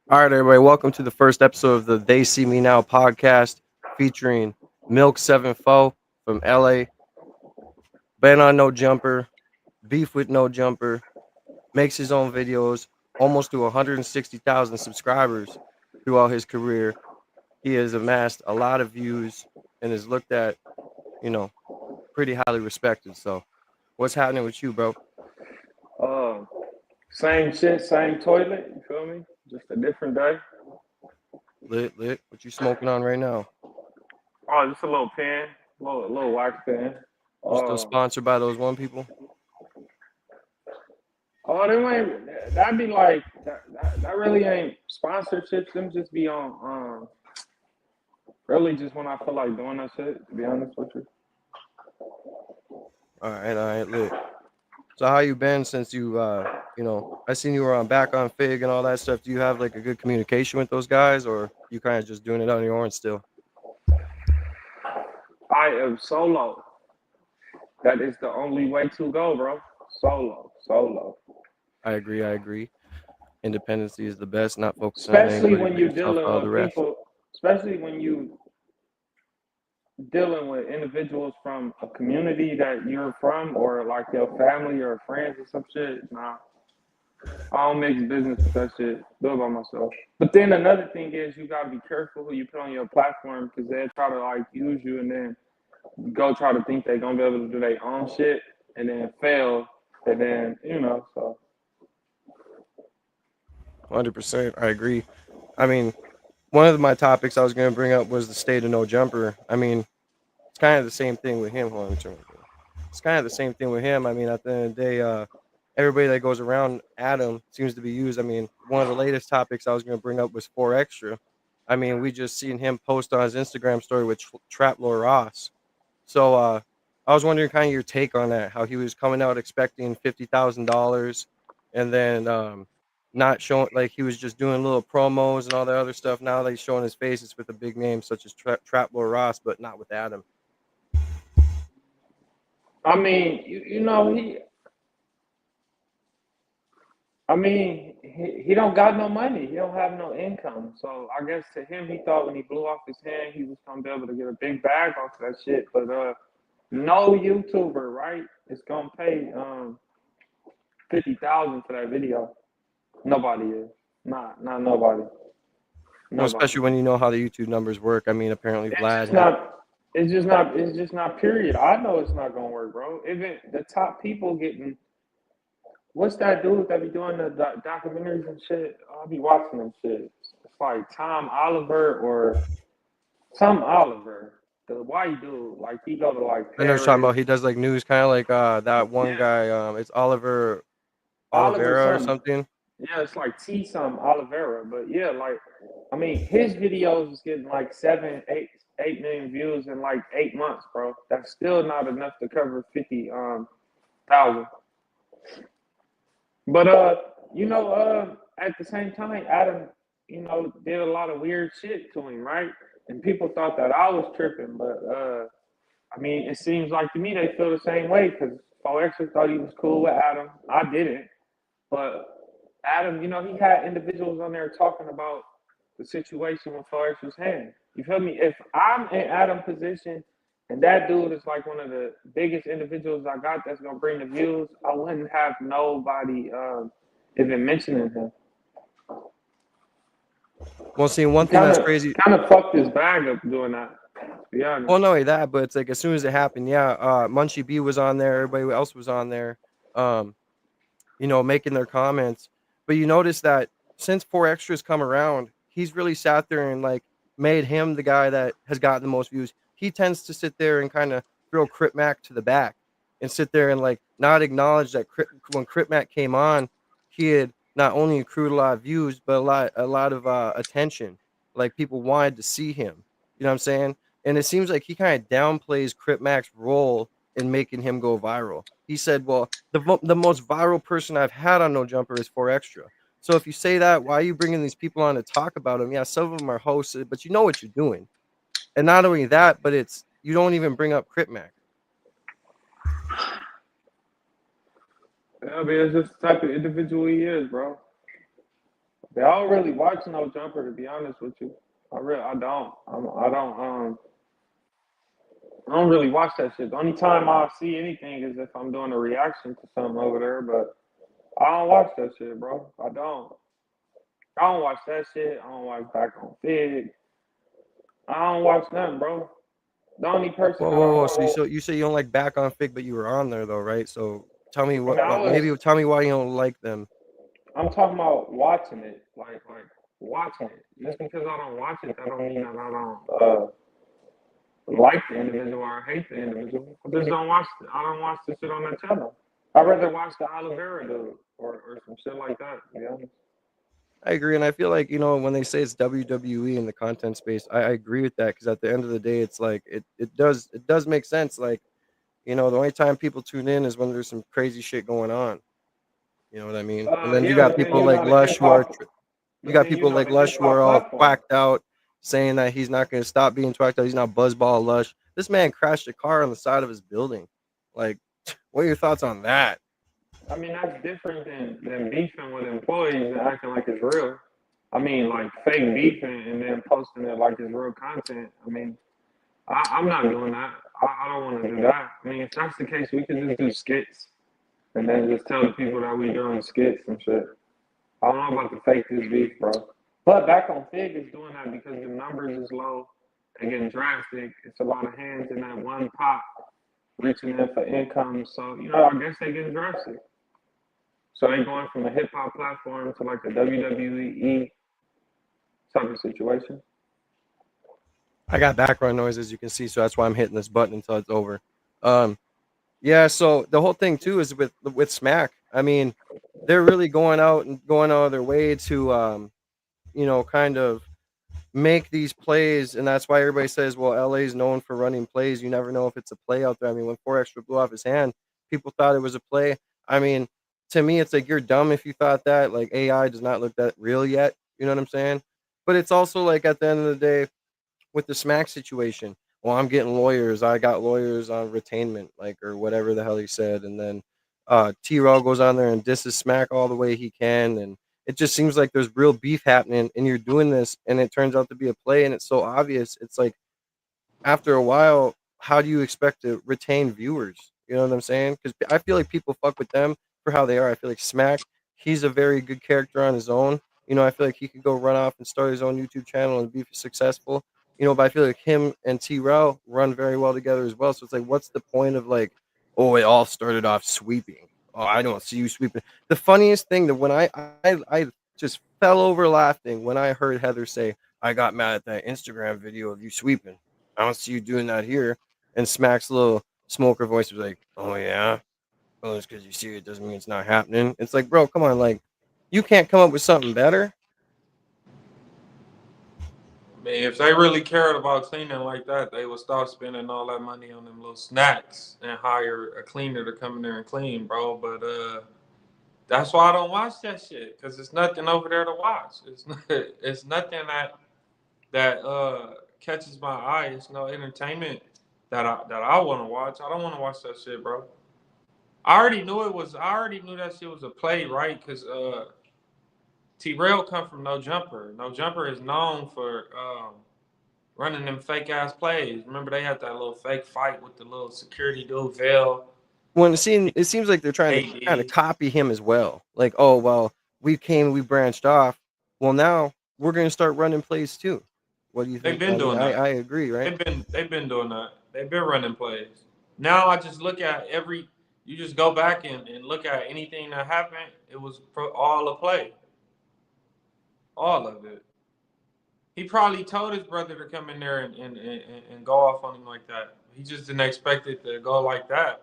All right, everybody, welcome to the first episode of the They See Me Now podcast featuring Milk74 from LA, been on No Jumper, beef with No Jumper, makes his own videos, almost to 160,000 subscribers throughout his career. He has amassed a lot of views and is looked at, you know, pretty highly respected. So, what's happening with you, bro? Uh, Same shit, same toilet. You feel me? Just a different day. Lit, lit. What you smoking on right now? Oh, just a little pen, little wax pen. You still Uh, sponsored by those one people? oh, them ain't. That'd be like that. Really ain't sponsorships. Them just be on. Really, just when I feel like doing that shit. To be honest with you. All right, lit. So how you been since I seen you were on back on Fig and all that stuff. Do you have like a good communication with those guys, or you kind of just doing it on your own still? I am solo. That is the only way to go, bro. Solo, solo. I agree. I agree. Independency is the best. Not focusing on Especially anybody when but you're yourself dealing and all the with rest. people. Especially when you dealing with individuals from a community that you're from or like your family or friends or some shit, nah, I don't mix business with that shit. Do it by myself. But then another thing is you gotta be careful who you put on your platform because they'll try to like use you and then go try to think they're gonna be able to do their own shit and then fail and then so 100%. I agree. I mean, one of my topics I was going to bring up was the state of no jumper. I mean, it's kind of the same thing with him. Hold on, let me turn my thing. It's kind of the same thing with him. I mean, at the end of the day, everybody that goes around Adam seems to be used. I mean, one of the latest topics I was going to bring up was 4 Extra. I mean, we just seen him post on his Instagram story with Trap Lord Ross. So I was wondering kind of your take on that, how he was coming out expecting $50,000 and then not showing, like he was just doing little promos and all that other stuff. Now that he's showing his faces with a big name such as Trap Lord Ross, but not with Adam. I mean, he don't got no money. He don't have no income. So I guess to him, he thought when he blew off his hand, he was gonna be able to get a big bag off of that shit. But no YouTuber, right, is gonna pay 50,000 for that video. Nobody is. Not nobody. Well, Nobody. especially when you know how the YouTube numbers work. I mean, apparently It's Vlad just had. not. It's just not. It's just not. Period. I know it's not gonna work, bro. Even the top people getting. What's that dude that be doing the documentaries and shit? I'll be watching them shit. It's like Tom Oliver or some Oliver, the white dude. Like he go to like I know what you're talking Paris. about. He does like news, kind of like that one Yeah, guy. It's Oliver Oliver Oliveira or something. something. Yeah, it's like T some Oliveira. But yeah, like I mean, his videos is getting like 8 million views in like 8 months, bro. That's still not enough to cover 50,000. But at the same time, Adam, did a lot of weird shit to him, right? And people thought that I was tripping, but I mean, it seems like to me they feel the same way because Paul actually thought he was cool with Adam. I didn't, but Adam, he had individuals on there talking about the situation with Forrester's hand. You feel me? If I'm in Adam's position and that dude is like one of the biggest individuals I got that's gonna bring the views, I wouldn't have nobody even mentioning him. Well, see, He one thing kind that's of crazy. kind of fucked his bag up doing that. To be honest. Well, not only that, but it's like as soon as it happened, yeah, Munchie B was on there. Everybody else was on there. Um, making their comments. But you notice that since 4 Extras come around, he's really sat there and like made him the guy that has gotten the most views. He tends to sit there and kind of throw Crip Mac to the back and sit there and like not acknowledge that when Crip Mac came on, he had not only accrued a lot of views but a lot of attention. Like people wanted to see him. You know what I'm saying? And it seems like he kind of downplays Crip Mac's role in making him go viral. He said, "Well, the most viral person I've had on No Jumper is 4 Extra." So if you say that, why are you bringing these people on to talk about them? Yeah, some of them are hosts, but you know what you're doing. And not only that, but it's you don't even bring up Crip Mac. I mean, it's just the type of individual he is, bro. They all really watch No Jumper, to be honest with you. I don't. I don't really watch that shit. The only time I'll see anything is if I'm doing a reaction to something over there, but I don't watch that shit, bro. I don't. I don't watch that shit. I don't watch Back on Fig. I don't watch nothing, bro. The only person Whoa, that I whoa, whoa. So follow, you say you don't like Back on Fig, but you were on there though, right? So tell me I mean, what, maybe tell me why you don't like them. I'm talking about watching it, like watching it. Just because I don't watch it, that don't mean that I don't like the individual or hate the individual. I just don't watch. I don't watch the shit on that channel. I'd rather watch the Oliveira dude or some shit like that. To be honest. I agree, and I feel like when they say it's WWE in the content space, I agree with that because at the end of the day, it's like it does make sense. Like the only time people tune in is when there's some crazy shit going on. You know what I mean? And then you Yeah, got but then people you like know the hip Lush who are hop, you but got then you people know like the hip Lush who hop are all platform. whacked out, saying that he's not going to stop being twacked out. He's not buzzball Lush. This man crashed a car on the side of his building. Like, what are your thoughts on that? I mean, that's different than beefing with employees and acting like it's real. I mean, like fake beefing and then posting it like it's real content. I mean, I'm not doing that. I don't want to do that. I mean, if that's the case, we can just do skits and then just tell the people that we doing skits and shit. I don't know about the fake this beef, bro. But Back on Fig is doing that because the numbers is low. They're getting drastic. It's a lot of hands in that one pot reaching in for income. So, I guess they're getting drastic. So they going from a hip hop platform to like a WWE type of situation. I got background noise as you can see, so that's why I'm hitting this button until it's over. Um, yeah. So the whole thing too is with Smack. I mean, they're really going out and going out of their way to kind of make these plays, and that's why everybody says, well, LA is known for running plays. You never know if it's a play out there. I mean, when 4 Extra blew off his hand, people thought it was a play. I mean, to me, it's like you're dumb if you thought that. Like AI does not look that real yet. You know what I'm saying? But it's also like at the end of the day, with the Smack situation, well, I'm getting lawyers. I got lawyers on retainment, like or whatever the hell he said, and then T Raw goes on there and disses Smack all the way he can, and it just seems like there's real beef happening, and you're doing this, and it turns out to be a play, and it's so obvious. It's like after a while, how do you expect to retain viewers? You know what I'm saying? Because I feel like people fuck with them for how they are. I feel like Smack, he's a very good character on his own. I feel like he could go run off and start his own YouTube channel and be successful. But I feel like him and T Raw run very well together as well. So it's like, what's the point of like, oh, it all started off sweeping. Oh, I don't see you sweeping. The funniest thing that when I just fell over laughing when I heard Heather say, I got mad at that Instagram video of you sweeping. I don't see you doing that here. And Smack's little smoker voice was like, oh, yeah. Well, it's because you see it doesn't mean it's not happening. It's like, bro, come on. Like, you can't come up with something better. I mean, if they really cared about cleaning like that, they would stop spending all that money on them little snacks and hire a cleaner to come in there and clean, bro. But that's why I don't watch that shit because it's nothing over there to watch. It's nothing that catches my eye. It's no entertainment that I want to watch. I don't want to watch that shit, bro. I already knew it was. I already knew that shit was a play, right? Because T-Rail come from No Jumper. No Jumper is known for running them fake ass plays. Remember they had that little fake fight with the little security dude Vail. When it seems like they're trying to kind of AD. copy him as well. Like, oh, well, we branched off. Well, now we're going to start running plays too. What do you They've think? I been mean, doing I, that. I agree, right? They've been doing that. They've been running plays. Now I just look at every. You just go back and look at anything that happened. It was all a play, all of it. He probably told his brother to come in there and go off on him like that. He just didn't expect it to go like that.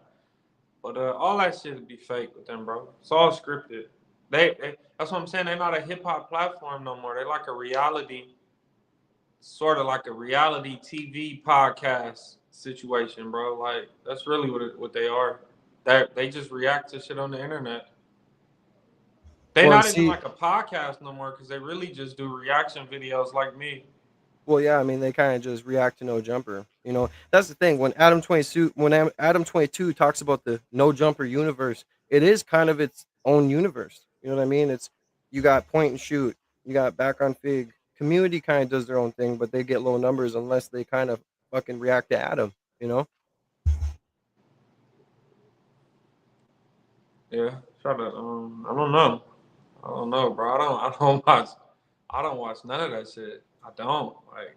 But all that shit would be fake with them, bro. It's all scripted. That's what I'm saying. They're not a hip hop platform no more. They're like a reality, sort of like a reality TV podcast situation, bro. Like that's really what they are. They just react to shit on the internet. They Well, and not even see, like a podcast no more because they really just do reaction videos like me. well, yeah, I mean, they kind of just react to No Jumper. That's the thing. When Adam 22 talks about the No Jumper universe, it is kind of its own universe. You know what I mean? It's you got point and shoot. you got Back on Fig. Community kind of does their own thing, but they get low numbers unless they kind of fucking react to Adam. You know? Yeah, try to. I don't know. I don't know, bro. I don't watch. I don't watch none of that shit. I don't like.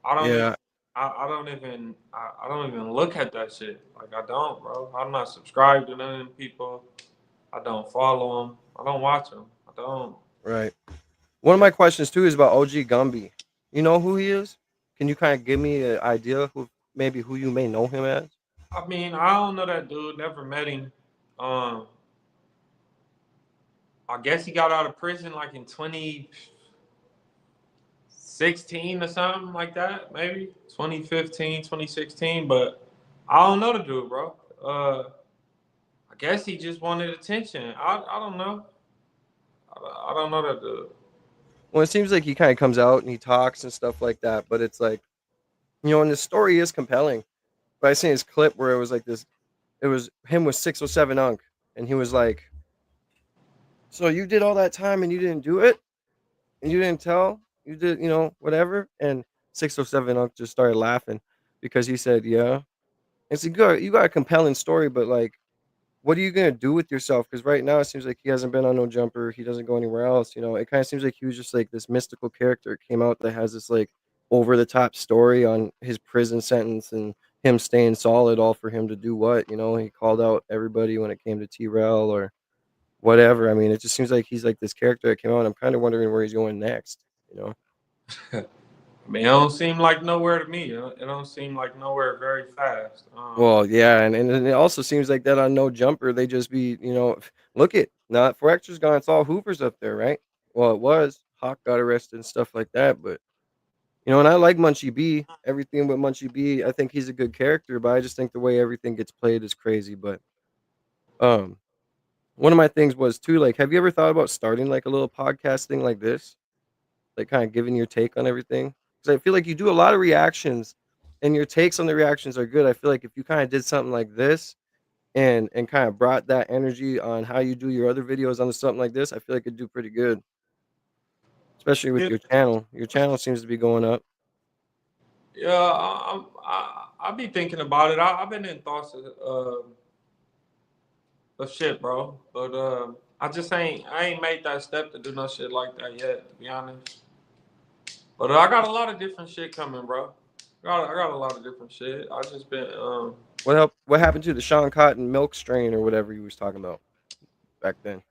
I don't even. Yeah, I don't even. I don't even look at that shit. Like I don't, bro. I'm not subscribed to none of them people. I don't follow them. I don't watch them. I don't. right. One of my questions too is about OG Gumby. You know who he is? Can you kind of give me an idea who maybe who you may know him as? I mean, I don't know that dude. Never met him. Um, I guess he got out of prison like in 2016 or something like that, maybe 2015, 2016. But I don't know the dude, bro. I guess he just wanted attention. I don't know. I don't know that dude. Well, it seems like he kind of comes out and he talks and stuff like that, but it's like, and the story is compelling. But I seen his clip where it was like this. It was him with 607 Unk, and he was like, "So you did all that time and you didn't do it, and you didn't tell, you did, whatever." And 607 Unk just started laughing because he said, "Yeah." It's a good, you got a compelling story, but like, what are you gonna do with yourself? Because right now it seems like he hasn't been on no jumper. He doesn't go anywhere else. It kind of seems like he was just like this mystical character came out that has this like over the top story on his prison sentence and him staying solid, all for him to do what? He called out everybody when it came to T-Rel or whatever. I mean, it just seems like he's like this character that came out. And I'm kind of wondering where he's going next. You know? I mean, it don't seem like nowhere to me. It don't seem like nowhere very fast. Well, yeah, and it also seems like that on no jumper, they just be, look at not for extras gone, it's all Hoopers up there, right? Well, it was. Hawk got arrested and stuff like that, but and I like Munchie B. Everything with Munchie B, I think he's a good character, but I just think the way everything gets played is crazy. But um one of my things was too, like, have you ever thought about starting like a little podcast thing like this? Like kind of giving your take on everything? Because I feel like you do a lot of reactions and your takes on the reactions are good. I feel like if you kind of did something like this and kind of brought that energy on how you do your other videos onto something like this, I feel like it'd do pretty good, especially with Yeah, your channel. Your channel seems to be going up. yeah. I be thinking about it. I've been in thoughts of shit, bro. But I ain't made that step to do no shit like that yet, to be honest. But I got a lot of different shit coming, bro. I got a lot of different shit. I just been What happened to the Sean Cotton milk strain or whatever you was talking about back then? It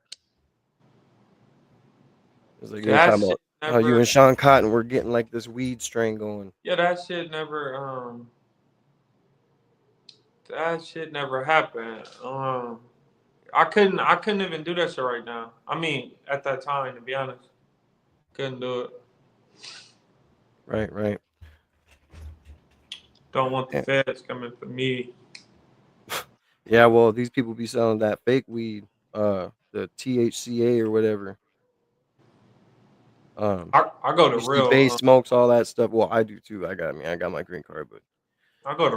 was like you were that talking shit about how you never. and Sean Cotton were getting like this weed strain going. Yeah, that shit never happened. I couldn't even do that shit right now. I mean, at that time, to be honest, couldn't do it. Right, right. Don't want the Yeah. feds coming for me. Yeah, well, these people be selling that fake weed, the THCA or whatever. Um, I go to you see Bay real. smokes all that stuff. Well, I do too. I got my green card, but I go to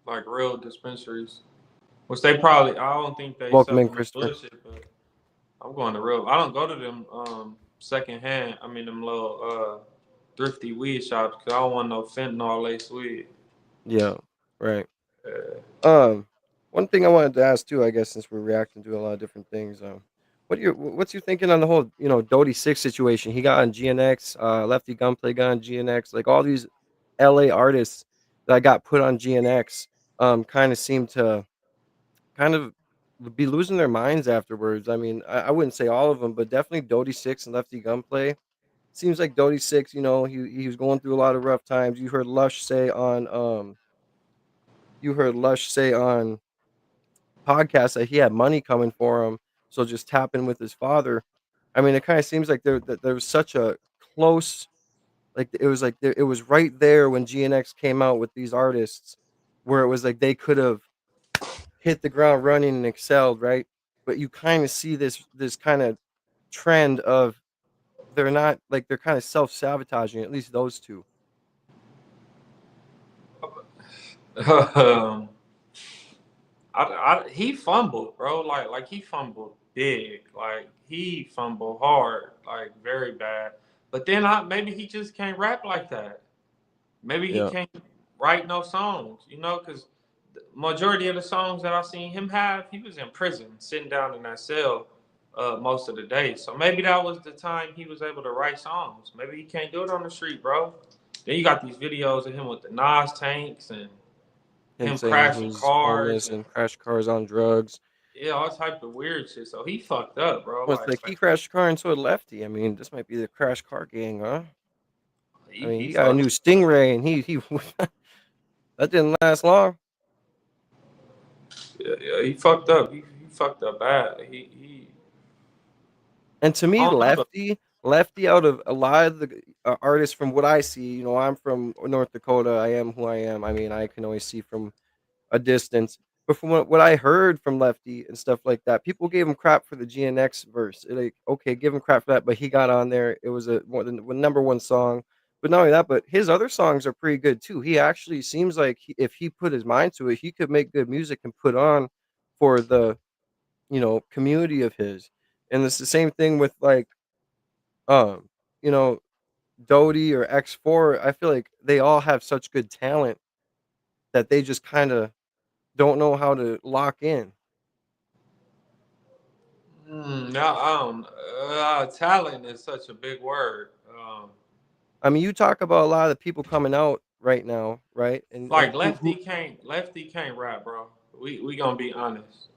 like real dispensaries, which they probably. I don't think they welcome sell in, no Christopher. bullshit, but I'm going to real. I don't go to them secondhand. I mean them little thrifty weed shops because I don't want no fentanyl laced weed. Yeah, right. Uh, Um, one thing I wanted to ask too, I guess, since we're reacting to a lot of different things, what's your thinking on the whole, Doty Six situation? He got on GNX, Lefty Gunplay got on GNX, like all these LA artists that got put on GNX, kind of seem to kind of be losing their minds afterwards. I mean, I wouldn't say all of them, but definitely Doty Six and Lefty Gunplay. Seems like Doty Six, he was going through a lot of rough times. You heard Lush say on podcast that he had money coming for him, so just tapping with his father. I mean, it kind of seems like there was such a close, like it was right there when GNX came out with these artists, where it was like they could have hit the ground running and excelled, right? But you kind of see this kind of trend of they're not like they're kind of self sabotaging. At least those two. um, He fumbled, bro. Like he fumbled big. Like he fumbled hard, like very bad. But then maybe he just can't rap like that. Maybe he Yeah. can't write no songs, you know, because the majority of the songs that I seen him have, he was in prison, sitting down in that cell most of the day. So maybe that was the time he was able to write songs. Maybe he can't do it on the street, bro. Then you got these videos of him with the Nas tanks and Him him saying crashing he's cars homeless and and crash cars on drugs. yeah, all type of weird shit. So he fucked up, bro. Well, it's like he crashed a car into a lefty. I mean, this might be the crash car gang, huh? I mean, he he got a fucked. new Stingray, and he that didn't last long. Yeah, he fucked up. He fucked up bad. He And to I me, don't know though. Lefty, out of a lot of the artists, from what I see, I'm from North Dakota. I am who I am. I mean, I can always see from a distance. But from what I heard from Lefty and stuff like that, people gave him crap for the GNX verse. Like, okay, give him crap for that, but he got on there. It was a number one song. But not only that, but his other songs are pretty good too. He actually seems like if he put his mind to it, he could make good music and put on for the community of his. And it's the same thing with like um you know Doty or X4. I feel like they all have such good talent that they just kind of don't know how to lock in. Now I don't. Talent is such a big word. I mean, you talk about a lot of the people coming out right now, right? And Like who Lefty can't rap, bro. We gonna be honest.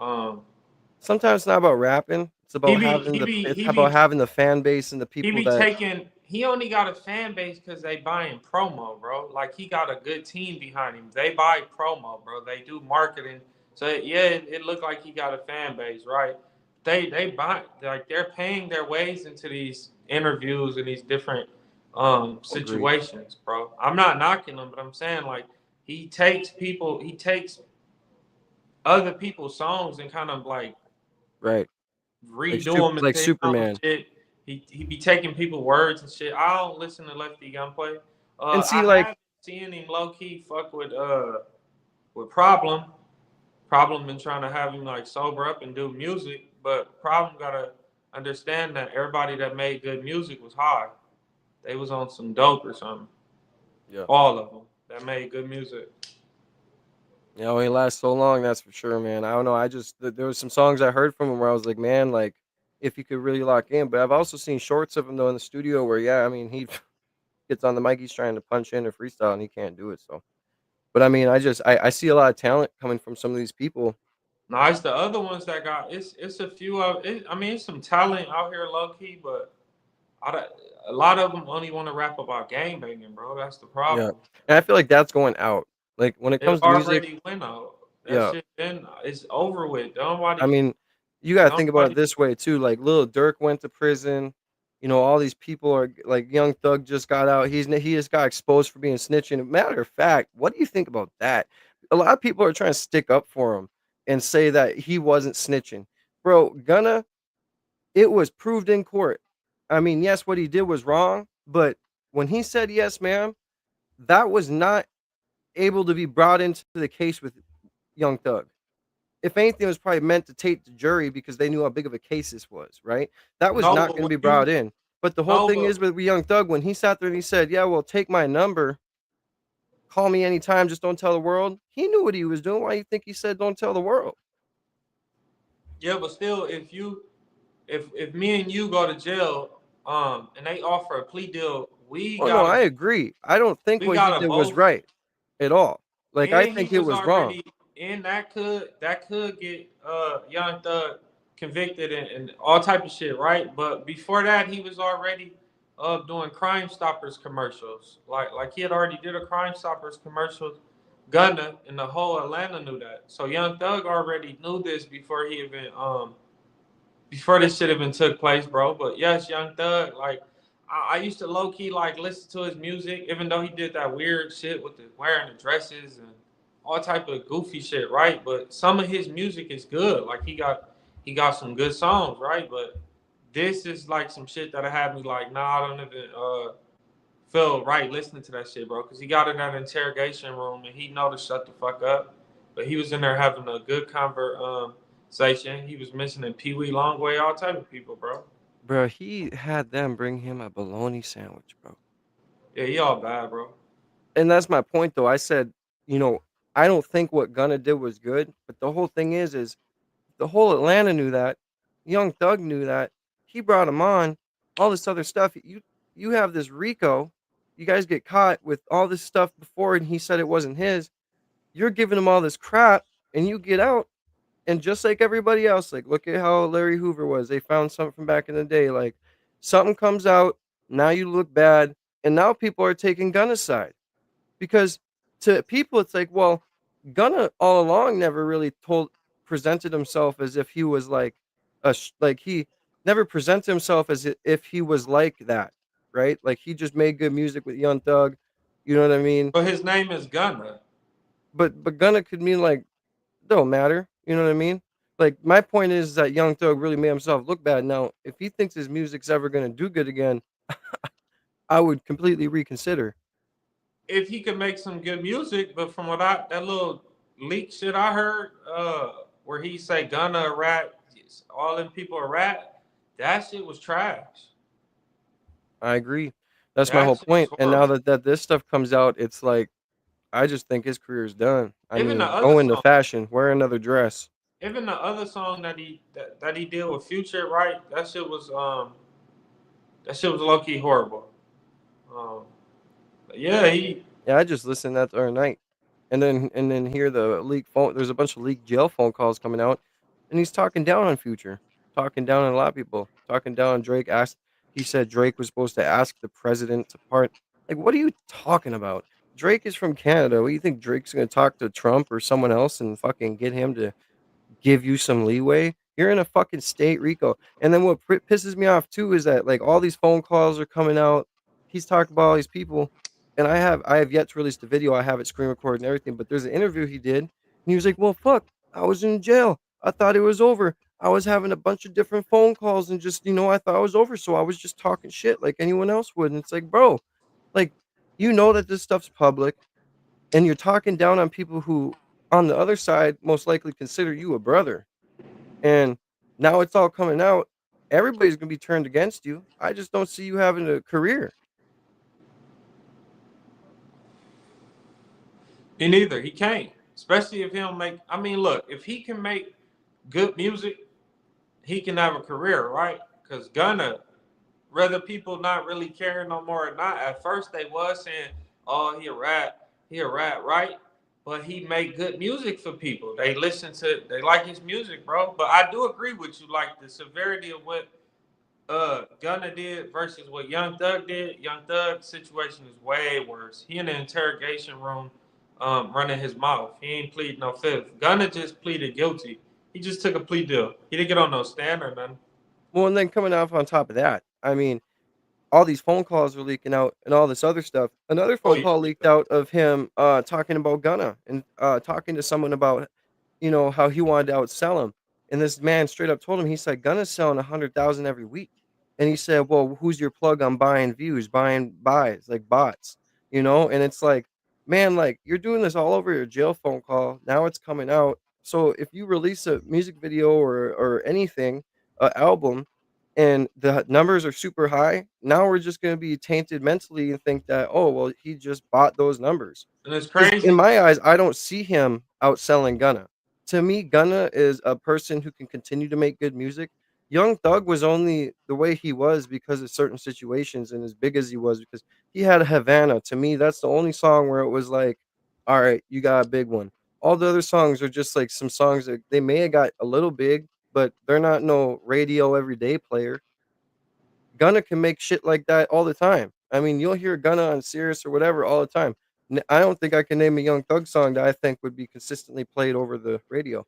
sometimes it's not about rapping. It's He about be having the fan base and the he people be that taking. He only got a fan base because they buying promo, bro. Like he got a good team behind him. They buy promo, bro. They do marketing. So yeah, it looked like he got a fan base, right? They buy like they're paying their ways into these interviews and these different agree, situations, bro. I'm not knocking him, but I'm saying like he takes other people's songs and kind of like right? redo them and Like say his own Superman. shit. He be taking people words and shit. I don't listen to Lefty Gunplay. And see, I like, have seen him low key fuck with Problem. Problem been trying to have him like sober up and do music, but Problem gotta understand that everybody that made good music was high. They was on some dope or something. yeah, All of them that made good music. he lasts so long. That's for sure, man. I don't know. There was some songs I heard from him where I was like, man, like if you could really lock in. But I've also seen shorts of him though in the studio where, yeah, I mean, he gets on the mic, he's trying to punch in or freestyle, and he can't do it. So, but I mean, I see a lot of talent coming from some of these people. No, it's the other ones that got it's a few of it. I mean, it's some talent out here low key, but I don't, a lot of them only want to rap about gang banging, bro. That's the Yeah, problem. and I feel like that's going out. Like when it It comes to music, already went out. That yeah. shit been it's over with. I Nobody, mean, you gotta think about it nobody. this way too. Like Lil Durk went to prison. All these people are like Young Thug just got out. He just got exposed for being snitching. Matter of fact, what do you think about that? A lot of people are trying to stick up for him and say that he wasn't snitching. Bro, Gunna, it was proved in court. I mean, yes, what he did was wrong, but when he said yes, ma'am, that was not able to be brought into the case with Young Thug. If anything, it was probably meant to take the jury because they knew how big of a case this was, right? That was No, not but going to when be you brought in. But the whole no, thing but is with Young Thug, when he sat there and he said, yeah, well, take my number, call me anytime, just don't tell the world. He knew what he was doing. Why do you think he said, don't tell the world? yeah, but still, if me and you go to jail, and they offer a plea deal, Oh, no, I agree. I don't think we what he gotta did was both. right at all. Like, I And he think it was was wrong. already in that could get Young Thug convicted and all type of shit, right? But before that, he was already doing Crime Stoppers commercials. Like he had already did a Crime Stoppers commercial. Gunna and the whole Atlanta knew that. So Young Thug already knew this before this shit even took place, bro. But yes, Young Thug, like I used to low key like listen to his music, even though he did that weird shit with the wearing the dresses and all type of goofy shit, right? But some of his music is good. Like he got some good songs, right? But this is like some shit that had me like, nah, I don't even feel right listening to that shit, bro. Cause he got in that interrogation room and he know to shut the fuck up. But he was in there having a good conversation. He was mentioning Pee Wee Longway, all type of people, bro. Bro, he had them bring him a bologna sandwich, bro. Yeah, he all bad, bro. And that's my point, though. I said, you know, I don't think what Gunna did was good, but the whole thing is the whole Atlanta knew that. Young Thug knew that. He brought him on. All this other stuff. You have this Rico. You guys get caught with all this stuff before, and he said it wasn't his. You're giving him all this crap, and you get out, and just like everybody else, like look at how Larry Hoover was. They found something from back in the day. Like something comes out, now you look bad, and now people are taking Gunna's side because to people it's like, well, Gunna all along never really presented himself as if he was like like he never presented himself as if he was like that, right? Like he just made good music with Young Thug, you know what I mean? But his name is Gunna. But Gunna could mean like don't matter, you know what I mean? Like my point is that Young Thug really made himself look bad. Now, if he thinks his music's ever gonna do good again, I would completely reconsider. If he could make some good music, but from what I that little leak shit I heard, where he say Gunna a rat, all them people a rat, that shit was trash. I agree. That's my That whole shit was point. And now horrible. that this stuff comes out, it's like I just think his career is done. I Even the mean, other go into song, fashion, wear another dress. even the other song that he did with Future, right? That shit was low key horrible. Um, but yeah, he Yeah, I just listened to that the other night, and then hear the leaked phone. There's a bunch of leaked jail phone calls coming out, and he's talking down on Future, talking down on a lot of people, talking down on Drake. He said Drake was supposed to ask the president to part. Like, what are you talking about? Drake is from Canada. What do you think Drake's gonna talk to Trump or someone else and fucking get him to give you some leeway? You're in a fucking state, Rico. And then what pisses me off too is that like all these phone calls are coming out. He's talking about all these people, and I have yet to release the video. I have it screen recorded and everything. But there's an interview he did, and he was like, "Well, fuck, I was in jail. I thought it was over. I was having a bunch of different phone calls, and just I thought it was over, so I was just talking shit like anyone else would." And it's like, bro, like you know that this stuff's public, and you're talking down on people who, on the other side, most likely consider you a brother and now it's all coming out. Everybody's gonna be turned against you. I just don't see you having a career. he neither. He can't. Especially if he don't make. I mean, look, if he can make good music, he can have a career, right? Because Gunna, whether people not really caring no more or not, at first they was saying, "Oh, he a rat, right?" But he make good music for people. They like his music, bro. But I do agree with you, like the severity of what Gunna did versus what Young Thug did. Young Thug's situation is way worse. He in the interrogation room, running his mouth. He ain't plead no fifth. Gunna just pleaded guilty. He just took a plea deal. He didn't get on no stand or nothing. Well, and then coming off on top of that, I mean, all these phone calls were leaking out and all this other stuff. Another Oh phone yeah. call leaked out of him talking about Gunna and talking to someone about how he wanted to outsell him. And this man straight up told him, he said, Gunna's selling 100,000 every week. And he said, well, who's your plug on buying views, buying buys, like bots, And it's like, man, like you're doing this all over your jail phone call. Now it's coming out. So if you release a music video or anything, album, and the numbers are super high, now we're just going to be tainted mentally and think that, oh, well, he just bought those numbers. And it's Because in crazy. my eyes, I don't see him outselling Gunna. To me, Gunna is a person who can continue to make good music. Young Thug was only the way he was because of certain situations and as big as he was because he had Havana. To me, that's the only song where it was like, all right, you got a big one. All the other songs are just like some songs that they may have got a little big, but they're not no radio everyday player. Gunna can make shit like that all the time. I mean, you'll hear Gunna on Sirius or whatever all the time. I don't think I can name a Young Thug song that I think would be consistently played over the radio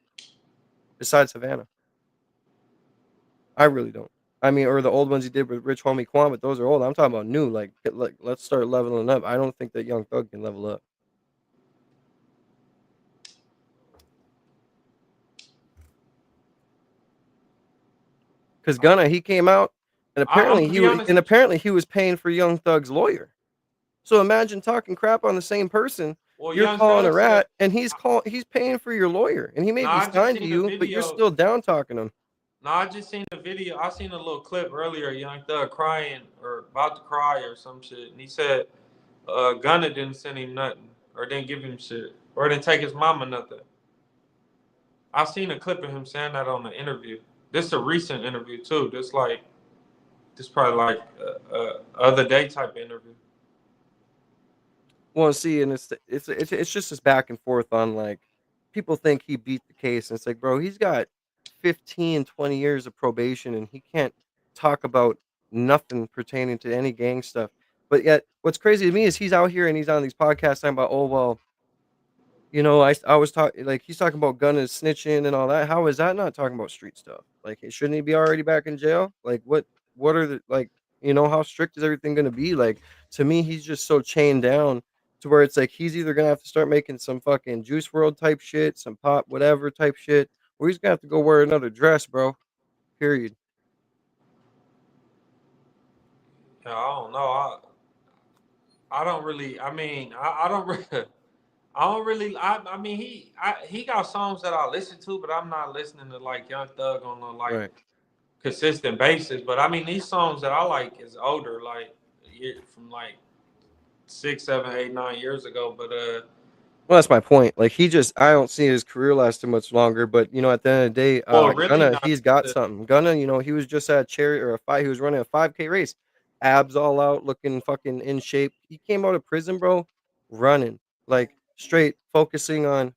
besides Havana. I really don't. I mean, or the old ones he did with Rich Homie Quan, but those are old. I'm talking about new. Like let's start leveling up. I don't think that Young Thug can level up because Gunna he came out and I'm gonna be honest with you. apparently he was paying for Young Thug's lawyer. So imagine talking crap on the same person Well, You're Young calling a Thug said, rat, and he's paying for your lawyer, and he may "No, be I just signed to seen a you, but you're video. still down talking him." No, I just seen a video. I seen a little clip earlier. Young Thug crying or about to cry or some shit, and he said, Gunna didn't send him nothing, or didn't give him shit, or didn't take his mama nothing." I seen a clip of him saying that on the interview. This is a recent interview too. This probably like other day type interview. Well, see, and it's just this back and forth on like people think he beat the case, and it's like, bro, he's got 15, 20 years of probation, and he can't talk about nothing pertaining to any gang stuff. But yet, what's crazy to me is he's out here and he's on these podcasts talking about, oh well, I was talking like he's talking about gun and snitching and all that. How is that not talking about street stuff? Like, shouldn't he be already back in jail? Like, what are the like, how strict is everything going to be? Like, to me, he's just so chained down to where it's like he's either gonna have to start making some fucking Juice World type shit, some pop whatever type shit, or he's gonna have to go wear another dress, bro. Period. Yeah, I don't know. I don't really. I mean, I don't really. I don't really. I mean, he got songs that I listen to, but I'm not listening to like Young Thug on a like Right. consistent basis. But I mean, these songs that I like is older, like from like 6, 7, 8, 9 years ago. But Well, that's my point. Like I don't see his career lasting much longer. But at the end of the day, well, really Gunna, not. he's got something. Gunna, he was just at a charity or a fight. He was running a 5K race, abs all out, looking fucking in shape. He came out of prison, bro, running like straight, focusing on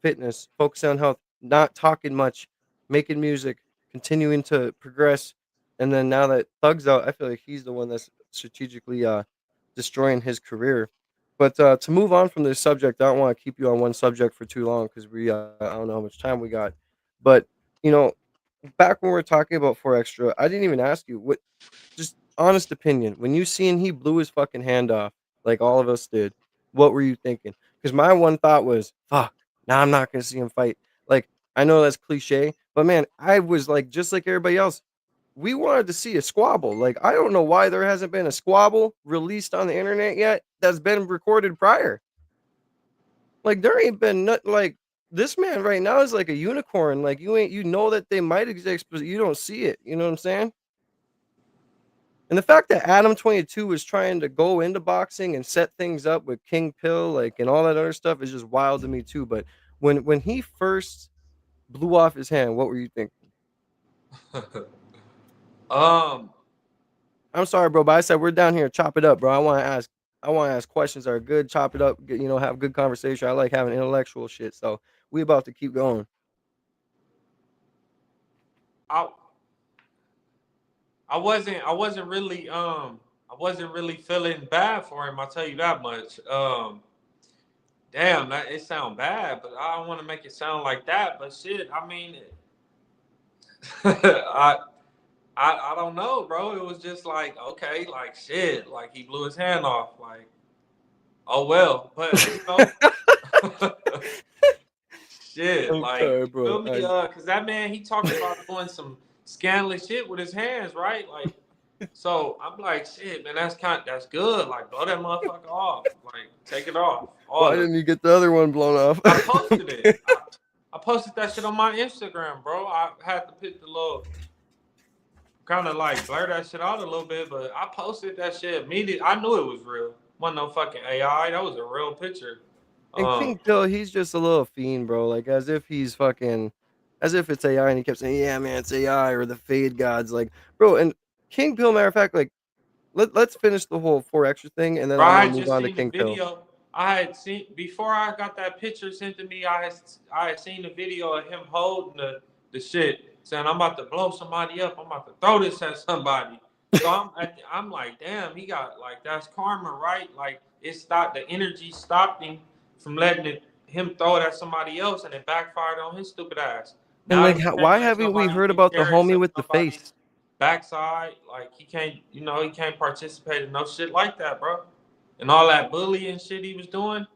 fitness, focusing on health, not talking much, making music, continuing to progress. And then now that Thug's out, I feel like he's the one that's strategically destroying his career. But to move on from this subject, I don't want to keep you on one subject for too long because I don't know how much time we got. But you know, back when we were talking about 4Extra, I didn't even ask you what, just honest opinion. When you seen he blew his fucking hand off, like all of us did, what were you thinking? Because my one thought was, fuck, now I'm not gonna see him fight. Like, I know that's cliche, but man, I was like, just like everybody else, we wanted to see a squabble. Like, I don't know why there hasn't been a squabble released on the internet yet that's been recorded prior. Like, there ain't been nothing. Like, this man right now is like a unicorn. Like, you know that they might exist, but you don't see it. You know what I'm saying? And the fact that Adam 22 was trying to go into boxing and set things up with King Pill, like, and all that other stuff is just wild to me too. But when he first blew off his hand, what were you thinking? um, I'm sorry, bro, but I said we're down here. Chop it up, bro. I want to ask questions that are good. Chop it up. Have good conversation. I like having intellectual shit. So we about to keep going. I I wasn't really feeling bad for him. I'll tell you that much. Damn, it sound bad, but I don't want to make it sound like that. But shit, I mean, I I don't know, bro. It was just like, okay, like shit, like he blew his hand off, like oh well. But shit, I'm like sorry, you bro. feel me? Cause that man he talked about doing some scandalous shit with his hands, right? Like, so I'm like, shit, man, that's good. Like, blow that motherfucker off, like take it off, all Why of it. didn't you get the other one blown off? I posted it. I posted that shit on my Instagram, bro. I had to pick the little kind of like blur that shit out a little bit, but I posted that shit immediately. I knew it was real. Wasn't no fucking AI. That was a real picture. And Um, King Pill, he's just a little fiend, bro. Like, as if it's AI, and he kept saying, "Yeah, man, it's AI," or the Fade Gods, like, bro. And King Pill, matter of fact, like, let's finish the whole 4 Extra thing, and then bro, I I want to had move just on to seen the King Pill. video. I had seen before I got that picture sent to me. I had seen the video of him holding the shit, saying, "I'm about to blow somebody up. I'm about to throw this at somebody." So I'm like, damn, he got like that's karma, right? Like it stopped. The energy stopped him from letting him throw it at somebody else, and it backfired on his stupid ass. And Now like, he can't why let haven't we nobody heard get about the careless homie of with the somebody's face? backside. Like he can't, he can't participate in no shit like that, bro. And all that bullying shit he was doing,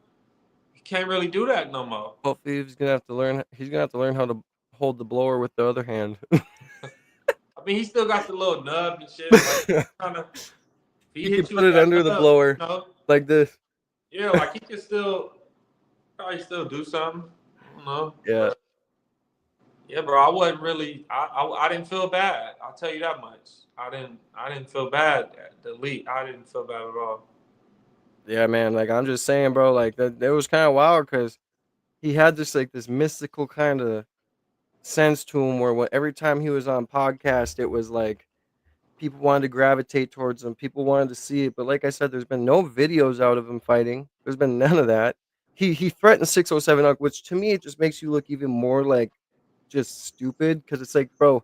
he can't really do that no more. Hopefully, he's gonna have to learn. He's gonna have to learn how to hold the blower with the other hand. I mean, he still got the little nub and shit. Like, kind of, if he He can hit you put with it that under the nub, blower like this. yeah, like he can still probably still do something. I don't know. Yeah. But yeah, bro, I wasn't really. I didn't feel bad. I'll tell you that much. I didn't feel bad. The leak. I didn't feel bad at all. Yeah, man. Like I'm just saying, bro. Like that, it was kind of wild because he had this like this mystical kind of sense to him where every time he was on podcast, it was like people wanted to gravitate towards him. People wanted to see it. But like I said, there's been no videos out of him fighting. There's been none of that. He threatened 607 Unk, which to me it just makes you look even more like just stupid because it's like, bro,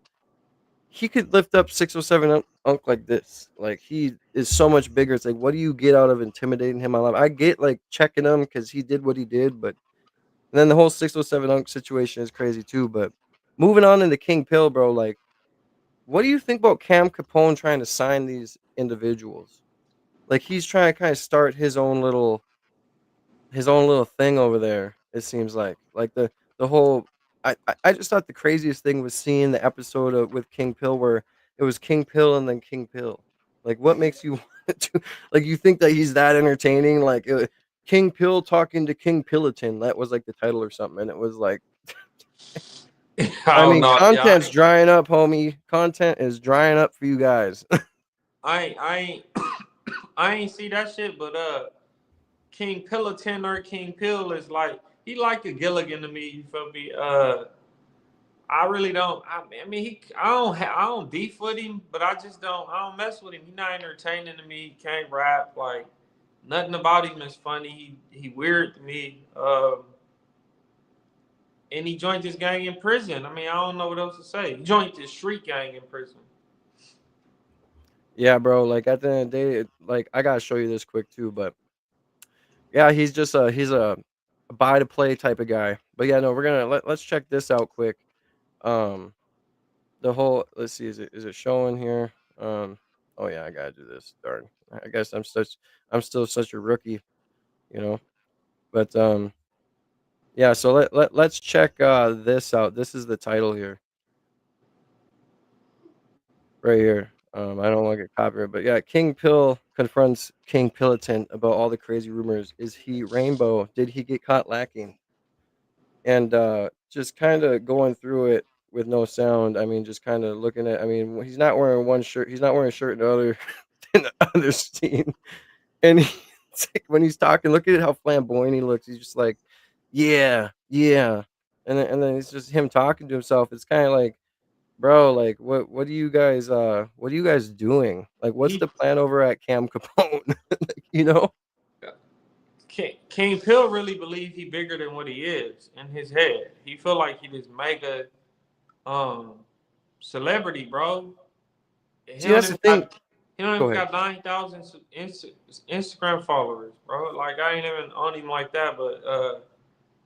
he could lift up 607 Unk like this. Like he is so much bigger. It's like, what do you get out of intimidating him on live? I get like checking him because he did what he did, but and then the whole 607 Unk situation is crazy too. But moving on into King Pill, bro, like what do you think about Cam Capone trying to sign these individuals? Like he's trying to kind of start his own little thing over there. It seems like the whole. I just thought the craziest thing was seeing the episode with King Pill where it was King Pill and then King Pill. Like what makes you want to like you think that he's that entertaining? Like King Pill talking to King Pillaton. That was like the title or something, and it was like I I don't mean, know. Yeah, content's drying up, homie. Content is drying up for you guys. I ain't I ain't see that shit. But King Pillaton or King Pill is like he like a Gilligan to me. You feel me? I really don't. I mean, I don't beef with him, but I just don't. I don't mess with him. He not entertaining to me. He can't rap. Like nothing about him is funny. He weird to me. And he joined this gang in prison. I mean, I don't know what else to say. He joined this street gang in prison. Yeah, bro. Like at the end of the day, like I gotta show you this quick too. But yeah, he's a buy to play type of guy. But yeah, no, let's check this out quick. Um, the whole let's see, is it showing here? Oh yeah, I gotta do this. Darn. I guess I'm still such a rookie, you know. But yeah. So let's check this out. This is the title here. Right here. I don't want to get copyright, but yeah, King Pill confronts King Pillaton about all the crazy rumors. Is he rainbow? Did he get caught lacking? And just kind of going through it with no sound. I mean, just kind of looking at. I mean, he's not wearing one shirt. He's not wearing a shirt in the other in the other scene. And it's like when he's talking, look at how flamboyant he looks. He's just like, yeah, yeah. And then it's just him talking to himself. It's kind of like bro, like what are you guys doing? Like what's He the plan over at Cam Capone? Like, you know? King Pill really believe he bigger than what he is in his head. He feel like he this mega um celebrity, bro. See, that's the thing. He don't Go even ahead. got 9,000 Instagram followers, bro. Like I ain't even on him like that, but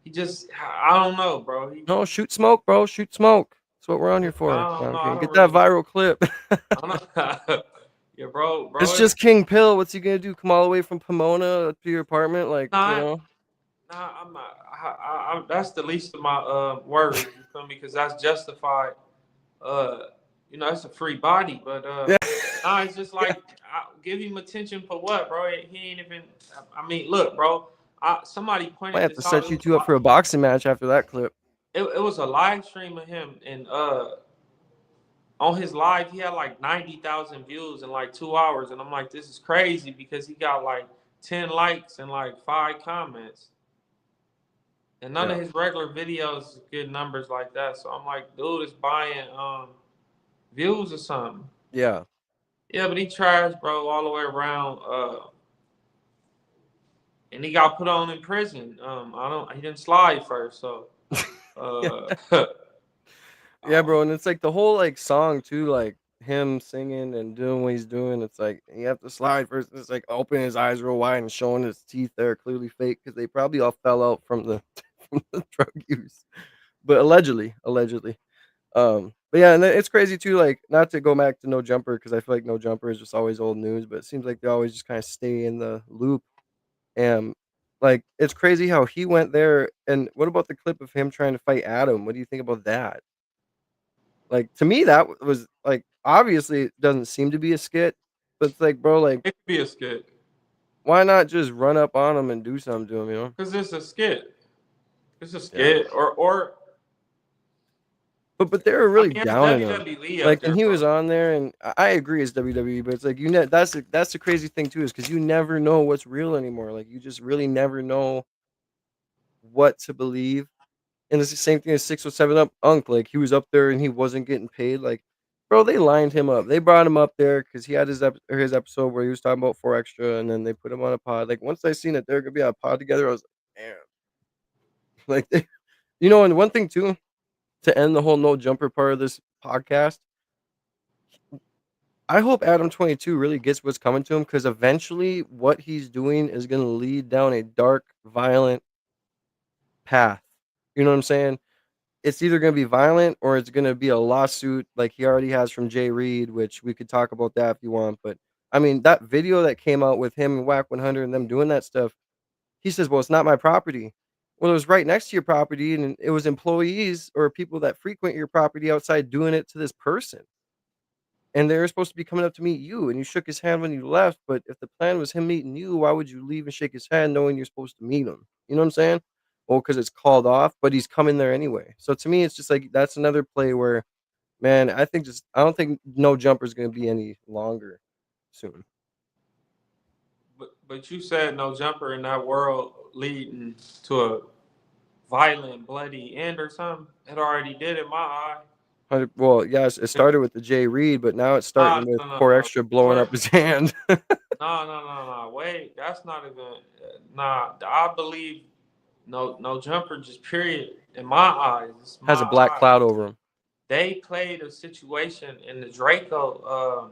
he just I don't know, bro. No, shoot smoke, bro. Shoot smoke. That's what we're on here for. I No, don't I'm know. I kidding. Get don't that really. viral clip. I don't know. Yeah, bro. It's just King Pill. What's he gonna do? Come all the way from Pomona to your apartment? Like, you Nah, know? nah. I'm not. That's the least of my worries. You feel me? Because that's justified. Uh, it's a free body, but Yeah. nah, it's just like give him attention for what, bro? He ain't even. I mean, look, bro. Somebody Might pointed have to this out. set you two up for a boxing match after that clip. It was a live stream of him, and on his live he had like 90,000 views in like 2 hours, and I'm like, this is crazy because he got like 10 likes and like 5 comments, and none Yeah. of his regular videos get numbers like that. So I'm like, dude is buying views or something. Yeah. Yeah, but he trash, bro, all the way around. And he got put on in prison. He didn't slide first, so Yeah. uh, Yeah, bro, and it's like the whole like song too, like him singing and doing what he's doing. It's like you have to slide first. It's like opening his eyes real wide and showing his teeth there clearly fake because they probably all fell out from the from the drug use, but allegedly. But yeah, and then it's crazy too. Like not to go back to No Jumper because I feel like No Jumper is just always old news, but it seems like they always just kind of stay in the loop. And like it's crazy how he went there. And what about the clip of him trying to fight Adam? What do you think about that? Like, to me, that was, like obviously, it doesn't seem to be a skit, but it's like, bro, like, it could be a skit why not just run up on him and do something to him, you know? because it's a skit. It's a Yeah. skit, or But they were I really mean, it's down on him. WWE up Like, and there, he bro. was on there, and I agree it's WWE, but it's like that's the crazy thing too, is because you never know what's real anymore. Like, you just really never know what to believe. And it's the same thing as 607 up Unk. Like, he was up there and he wasn't getting paid. Like, bro, they lined him up. They brought him up there because he had his episode where he was talking about 4 Extra, and then they put him on a pod. Like, once I seen that they're gonna be on a pod together, I was like, damn. Like, and one thing too, to end the whole no jumper part of this podcast, I hope Adam 22 really gets what's coming to him, because eventually what he's doing is going to lead down a dark, violent path. You know what I'm saying? It's either going to be violent or it's going to be a lawsuit like he already has from Jay Reed, which we could talk about that if you want. But I mean, that video that came out with him and Whack 100 and them doing that stuff, he says, well, it's not my property. Well, it was right next to your property, and it was employees or people that frequent your property outside doing it to this person. And they were supposed to be coming up to meet you, and you shook his hand when you left. But if the plan was him meeting you, why would you leave and shake his hand knowing you're supposed to meet him? You know what I'm saying? Well, because it's called off, but he's coming there anyway. So to me, it's just like that's another play where, man, I don't think no jumper is going to be any longer soon. But you said no jumper in that world leading to a violent, bloody end or something. It already did in my eye. Well, yes, it started with the Jay Reed, but now it's Nah, starting with no, no, Poor no. Extra blowing up Before, his hand. no, no, no, no. Wait, that's not even. Nah, I believe no jumper. Just period. In my eyes, it's my Has a black eyes. cloud over him. They played a situation in the Draco,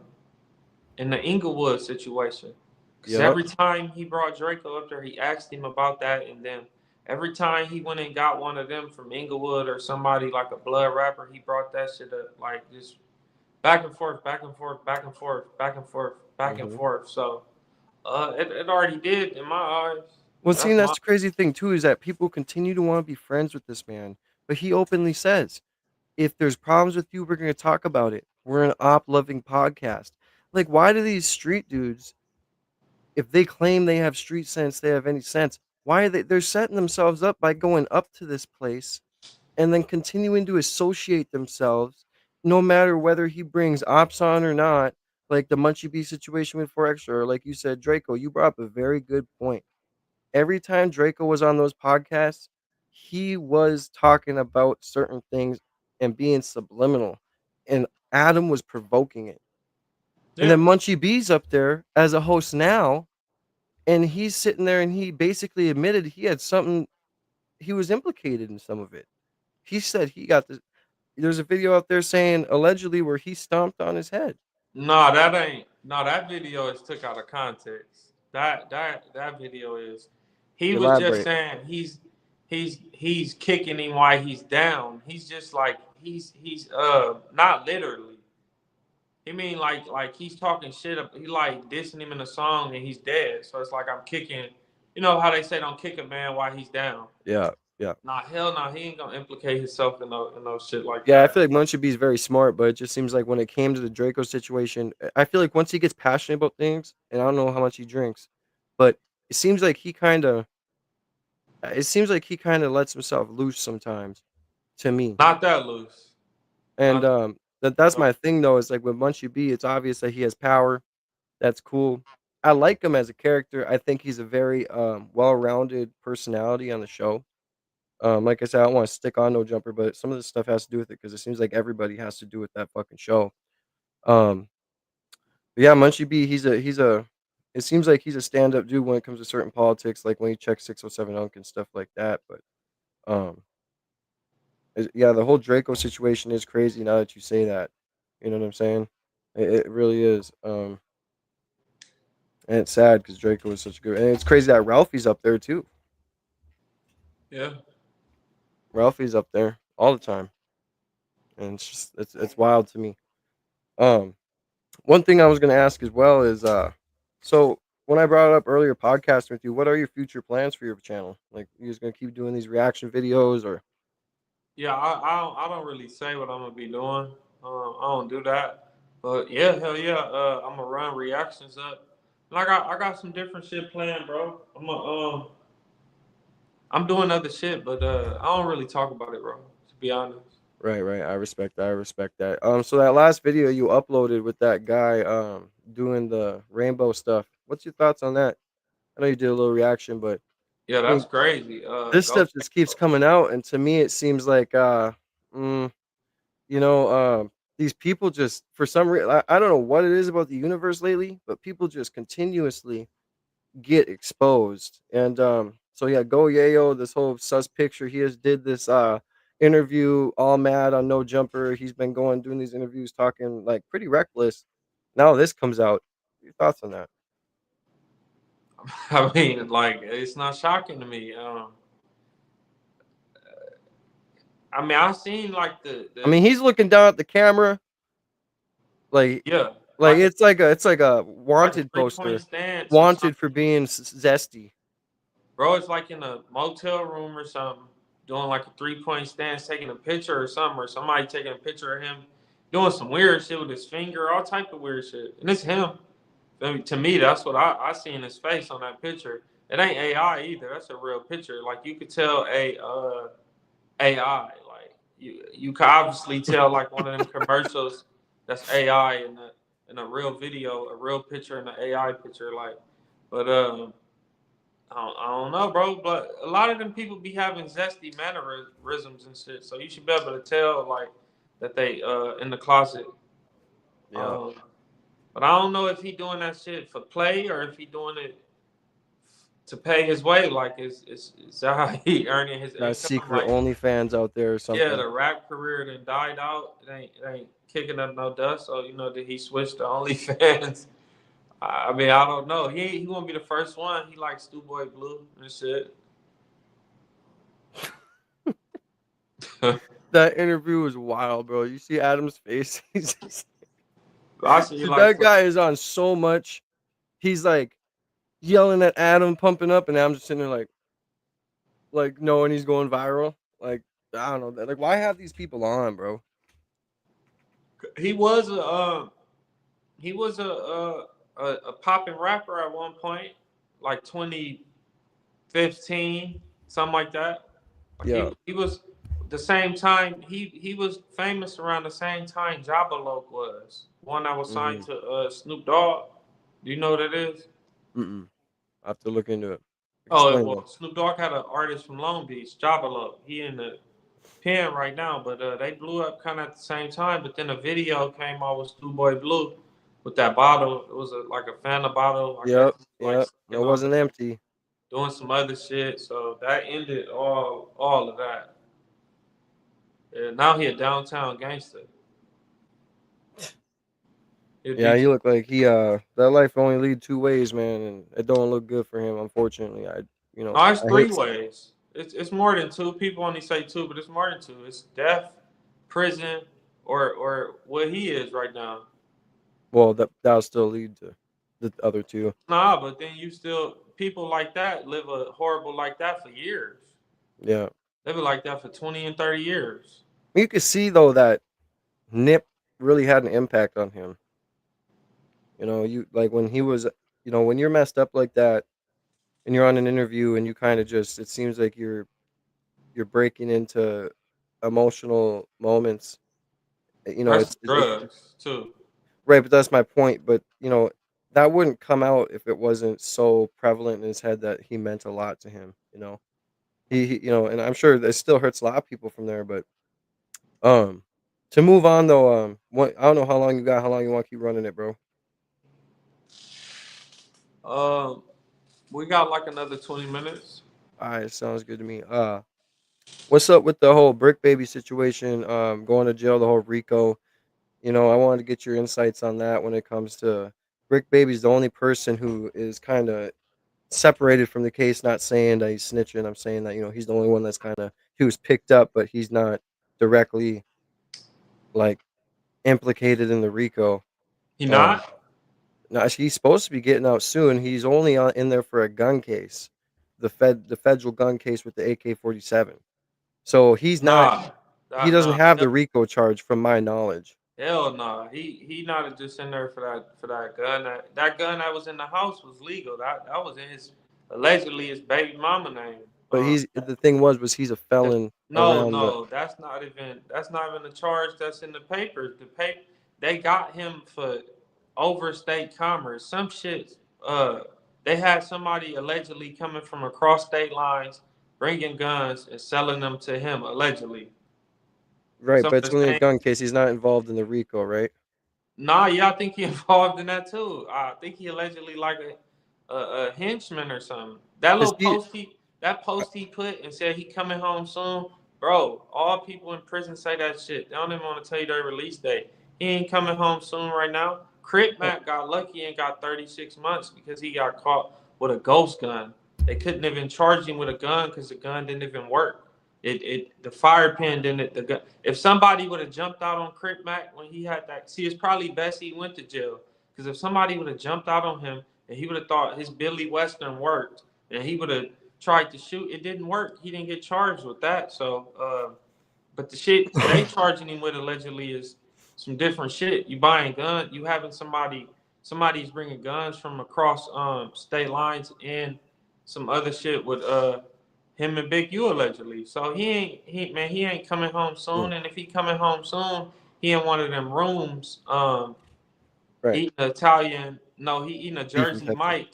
in the Inglewood situation. Because Yep. every time he brought Draco up there, he asked him about that, and then every time he went and got one of them from Inglewood or somebody like a blood rapper, he brought that shit up like just back and forth, back and forth, back and forth, back and forth, back and Hmm. forth. So it already did in my eyes. Well, see, That's and that's my the crazy thing too, is that people continue to want to be friends with this man, but he openly says, "If there's problems with you, we're going to talk about it. We're an op-loving podcast." Like, why do these street dudes, if they claim they have street sense, they have any sense? Why are they're setting themselves up by going up to this place and then continuing to associate themselves, no matter whether he brings ops on or not, like the Munchie B situation with 4Extra, or like you said, Draco. You brought up a very good point. Every time Draco was on those podcasts, he was talking about certain things and being subliminal, and Adam was provoking it. And yeah. then Munchie B's up there as a host now, and he's sitting there and he basically admitted he had something, he was implicated in some of it. He said he got this. There's a video out there saying allegedly where he stomped on his head. No, that ain't. No, that video is took out of context. That video is. He was just Elaborate. saying he's kicking him while he's down. He's just like he's not literally. He mean like he's talking shit up. He like dissing him in a song and he's dead. So it's like I'm kicking. You know how they say don't kick a man while he's down. Yeah, yeah. Nah, hell no, he ain't gonna implicate himself in no shit like Yeah, I feel that. like Munchie B is very smart, but it just seems like when it came to the Draco situation, I feel like once he gets passionate about things, and I don't know how much he drinks, but it seems like he kind of lets himself loose sometimes, to me. Not that loose. And Not that's no. my thing though. Is like with Munchie B, it's obvious that he has power. That's cool. I like him as a character. I think he's a very well-rounded personality on the show. Like I said, I don't want to stick on No Jumper, but some of this stuff has to do with it because it seems like everybody has to do with that fucking show. Um, but yeah, Munchie B, he's a. It seems like he's a stand-up dude when it comes to certain politics, like when he checks 607 Unk and stuff like that. But um, yeah, the whole Draco situation is crazy now that you say that. You know what I'm saying? It really is. And it's sad because Draco was such a good. And it's crazy that Ralphie's up there too. Yeah. Ralphie's up there all the time, and it's wild to me. Um, One thing I was gonna ask as well is so when I brought up earlier podcasting with you, what are your future plans for your channel? Like, you just gonna keep doing these reaction videos, or Yeah, I don't really say what I'm gonna be doing. I don't do that. But yeah, hell yeah, I'm gonna run reactions up. And I got some different shit planned, bro. I'm doing other shit, but I don't really talk about it, bro. To be honest. Right, right. I respect that. I respect that. So that last video you uploaded with that guy doing the rainbow stuff. What's your thoughts on that? I know you did a little reaction, but Yeah, I that's mean, crazy. this Go stuff check just keeps it out. coming out, and to me, it seems like mm, you know, these people just for some reason I don't know what it is about the universe lately, but people just continuously get exposed. And so yeah, go Yayo, this whole sus picture. He has did this interview all mad on No Jumper. He's been going doing these interviews talking like pretty reckless. Now this comes out. Your thoughts on that? I mean, like, it's not shocking to me. I mean, I've seen like I mean, he's looking down at the camera like yeah, like it's like a like a wanted 3 point poster. stance or Wanted something. for being zesty. Bro, it's like in a motel room or something, doing like a 3 point stance, taking a picture or something, or somebody taking a picture of him doing some weird shit with his finger, all type of weird shit. And it's him. I mean, to me, that's what I see in his face on that picture. It ain't AI either. That's a real picture. Like you could tell AI. Like you could obviously tell like one of them commercials that's AI in a real video, a real picture and an AI picture. Like, but I don't know, bro. But a lot of them people be having zesty mannerisms and shit. So you should be able to tell like that they in the closet. Yeah. Um, but I don't know if he doing that shit for play or if he doing it to pay his way. Like is that how he earning his Got income? secret Like OnlyFans out there or yeah, something. the rap career then died out. It ain't kicking up no dust. So did he switch to OnlyFans? I mean, I don't know. He won't be the first one. He likes Boy Blue and shit. That interview was wild, bro. You see Adam's face. He's just I see so like that guy is on so much. He's like yelling at Adam, pumping up, and I'm just sitting there like knowing he's going viral. Like I don't know. Like why have these people on, bro? he was a popping rapper at one point, like 2015, something like that. Like Yeah. he was the same time he was famous around the same time Jabba was one that was signed Mm-hmm. to Snoop Dogg. Do you know what that is? Mm-mm. I have to look into it. Oh Explain though. well, Snoop Dogg had an artist from Long Beach, Jabba. He in the pen right now, but they blew up kind of at the same time. But then a video came out with Boy Blue with that bottle. It was like a Fanta bottle, I guess, Yep. like Yep. It sucking on wasn't it, empty. doing some other shit. So that ended all of that. And now he a downtown gangster. He'll Yeah, be he looked like he that life only lead two ways, man, and it don't look good for him. Unfortunately, no, it's I three hate. ways. It's more than two. People only say two, but it's more than two. It's death, prison, or what he is right now. Well, that'll still lead to the other two. Nah, but then you still people like that live a horrible like that for years. Yeah. They been like that for 20 and 30 years. You could see though that Nip really had an impact on him. You like when he was, when you're messed up like that and you're on an interview and you kind of just, it seems like you're breaking into emotional moments. That's It's drugs too. right, but that's my point. But that wouldn't come out if it wasn't so prevalent in his head that he meant a lot to him. And I'm sure that still hurts a lot of people from there. But um, to move on though, I don't know how long you got, how long you want to keep running it, bro. Um, we got like another 20 minutes. All right, sounds good to me. What's up with the whole Brick Baby situation? Going to jail, the whole Rico. I wanted to get your insights on that when it comes to Brick Baby's the only person who is kind of separated from the case. Not saying that he's snitching. I'm saying that he's the only one that's kind of he was picked up, but he's not directly like implicated in the Rico. He Um, not? Now he's supposed to be getting out soon. He's only in there for a gun case, the federal gun case with the AK-47. So he's not. Nah. He doesn't Nah. have the RICO charge, from my knowledge. Hell nah. He not just in there for that gun. That gun that was in the house was legal. That was in his allegedly his baby mama name. But Um, the thing was he's a felon no, around the no, that's not even the charge that's in the papers. They got him for overstate commerce. Some shit. Uh, they had somebody allegedly coming from across state lines, bringing guns and selling them to him allegedly. right, Some but of it's the only a same. gun case. He's not involved in the RICO, right? Nah, yeah, I think he involved in that too. I think he allegedly like a henchman or something. That Because little post he put and said he coming home soon, bro. All people in prison say that shit. They don't even want to tell you their release date. He ain't coming home soon right now. Crip Mac got lucky and got 36 months because he got caught with a ghost gun. They couldn't even charge him with a gun because the gun didn't even work. The fire pin didn't the gun. If somebody would have jumped out on Crip Mac when he had that, see, it's probably best he went to jail because if somebody would have jumped out on him and he would have thought his Billy Western worked and he would have tried to shoot, it didn't work. He didn't get charged with that. So, but the shit they charging him with allegedly is some different shit. You buying gun, you having somebody's bringing guns from across state lines and some other shit with him and Big U allegedly. So he ain't coming home Mm, soon. And if he coming home soon, he in one of them rooms right, eating Italian. No, he eating a beef and Jersey Pepsi. Mike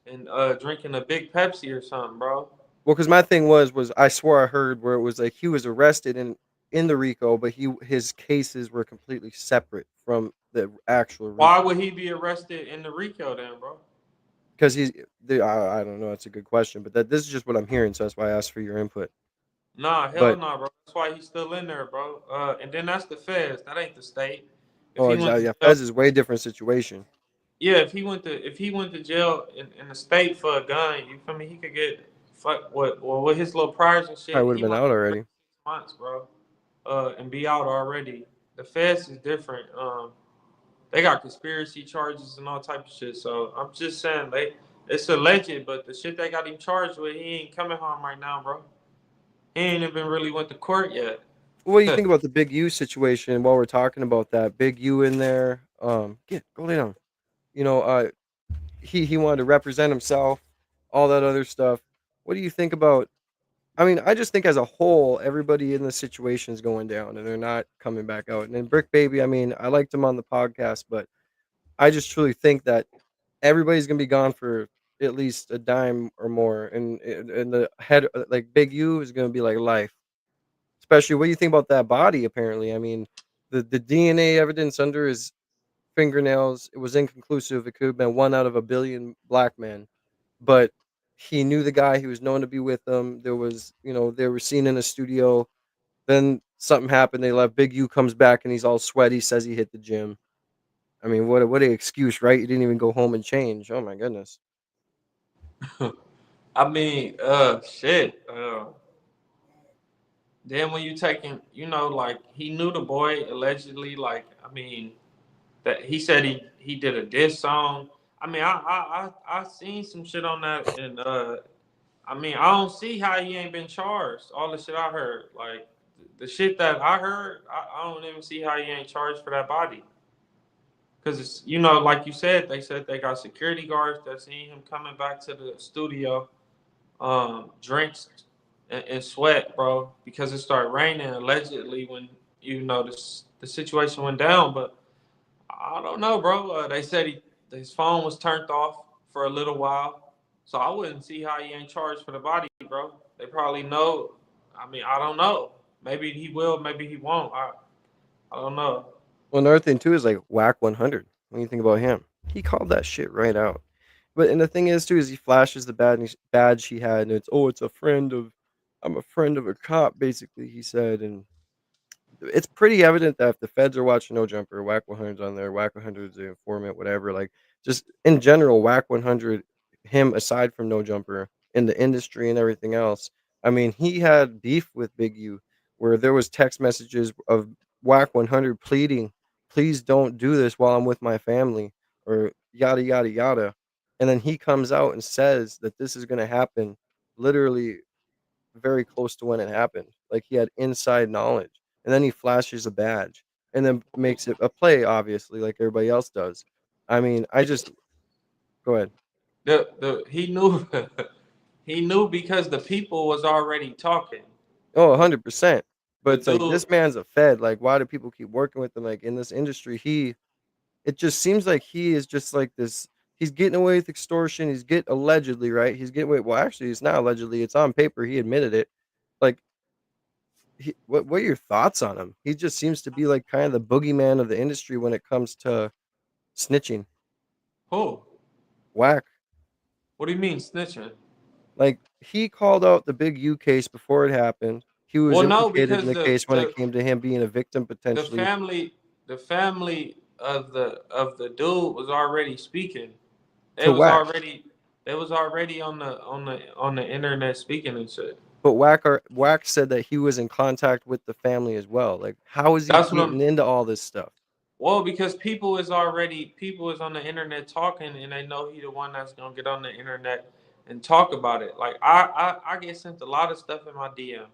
and drinking a big Pepsi or something, bro. Well, because my thing was I swore I heard where it was like he was arrested in the RICO, but his cases were completely separate from the actual Why RICO. would he be arrested in the Rico then, bro? Because I don't know, that's a good question, but this is just what I'm hearing, so that's why I asked for your input. Nah, hell But nah, bro. That's why he's still in there, bro. And then that's the feds. That ain't the state. If oh, he went exactly, to yeah, jail, Fez is way different situation. yeah. If he went to jail in the state for a gun, you feel me? He could get fuck what? Well, with his little priors and Probably shit, would have he been might out get already. 6 months, bro. And be out already. The feds is different. They got conspiracy charges and all type of shit. So I'm just saying it's alleged, but the shit they got him charged with, he ain't coming home right now, bro. He ain't even really went to court yet. What do you think about the Big U situation? While we're talking about that, Big U in there, go lay down. You know, he wanted to represent himself, all that other stuff. What do you think about? I mean, I just think as a whole, everybody in the situation is going down, and they're not coming back out. And then Brick Baby, I mean, I liked him on the podcast, but I just truly think that everybody's gonna be gone for at least a dime or more, and the head like Big U is gonna be like life. Especially, what do you think about that body? Apparently, I mean, the DNA evidence under his fingernails, it was inconclusive. It could have been one out of a billion black men, but he knew the guy. He was known to be with them. There was, they were seen in a studio. Then something happened. They left. Big U comes back and he's all sweaty. Says he hit the gym. I mean, what a excuse, right? You didn't even go home and change. Oh my goodness. I mean, shit. Then when you taking, like he knew the boy allegedly. Like, I mean, that he said he did a diss song. I mean, I seen some shit on that, and I mean, I don't see how he ain't been charged. All the shit I heard, like the shit that I heard, I don't even see how he ain't charged for that body. Because it's, like you said, they said they got security guards that seen him coming back to the studio, drenched in sweat, bro, because it started raining allegedly when the situation went down. But I don't know, bro. They said his phone was turned off for a little while, so I wouldn't see how he ain't charged for the body, bro. They probably know. I mean, I don't know. Maybe he will, maybe he won't. I don't know. Well, another thing too is like Whack 100. What do you think about him? He called that shit right out. But and the thing is too is he flashes the badge he had, and it's a friend of, I'm a friend of a cop, basically. He said, and it's pretty evident that if the feds are watching No Jumper, Whack 100's on there, Whack 100's the informant, whatever. Like, just in general, Whack 100, him aside from No Jumper in the industry and everything else. I mean, he had beef with Big U, where there was text messages of Whack 100 pleading, "Please don't do this while I'm with my family," or yada yada yada. And then he comes out and says that this is going to happen literally very close to when it happened. Like, he had inside knowledge, and then he flashes a badge, and then makes it a play, obviously, like everybody else does. I mean, I just go ahead. The he knew He knew because the people was already talking. Oh, 100%. But The it's like dude, this man's a Fed. Like, why do people keep working with him? Like in this industry, it just seems like he is just like this. He's getting away with extortion. He's get allegedly right. He's getting away. Well, actually, it's not allegedly. It's on paper. He admitted it. Like, what are your thoughts on him? He just seems to be like kind of the boogeyman of the industry when it comes to snitching. who? Whack. What do you mean snitching? Like he called out the Big U case before it happened. He was Well, no, implicated in because the case when it came to him being a victim the potentially family the family of the dude was already speaking. They to was Whack. already they was already on the internet speaking and shit. But Whack said that he was in contact with the family as well. Like, how is he That's what getting I'm. into all this stuff? Well, because people is on the internet talking, and they know he the one that's gonna get on the internet and talk about it. Like I get sent a lot of stuff in my DM.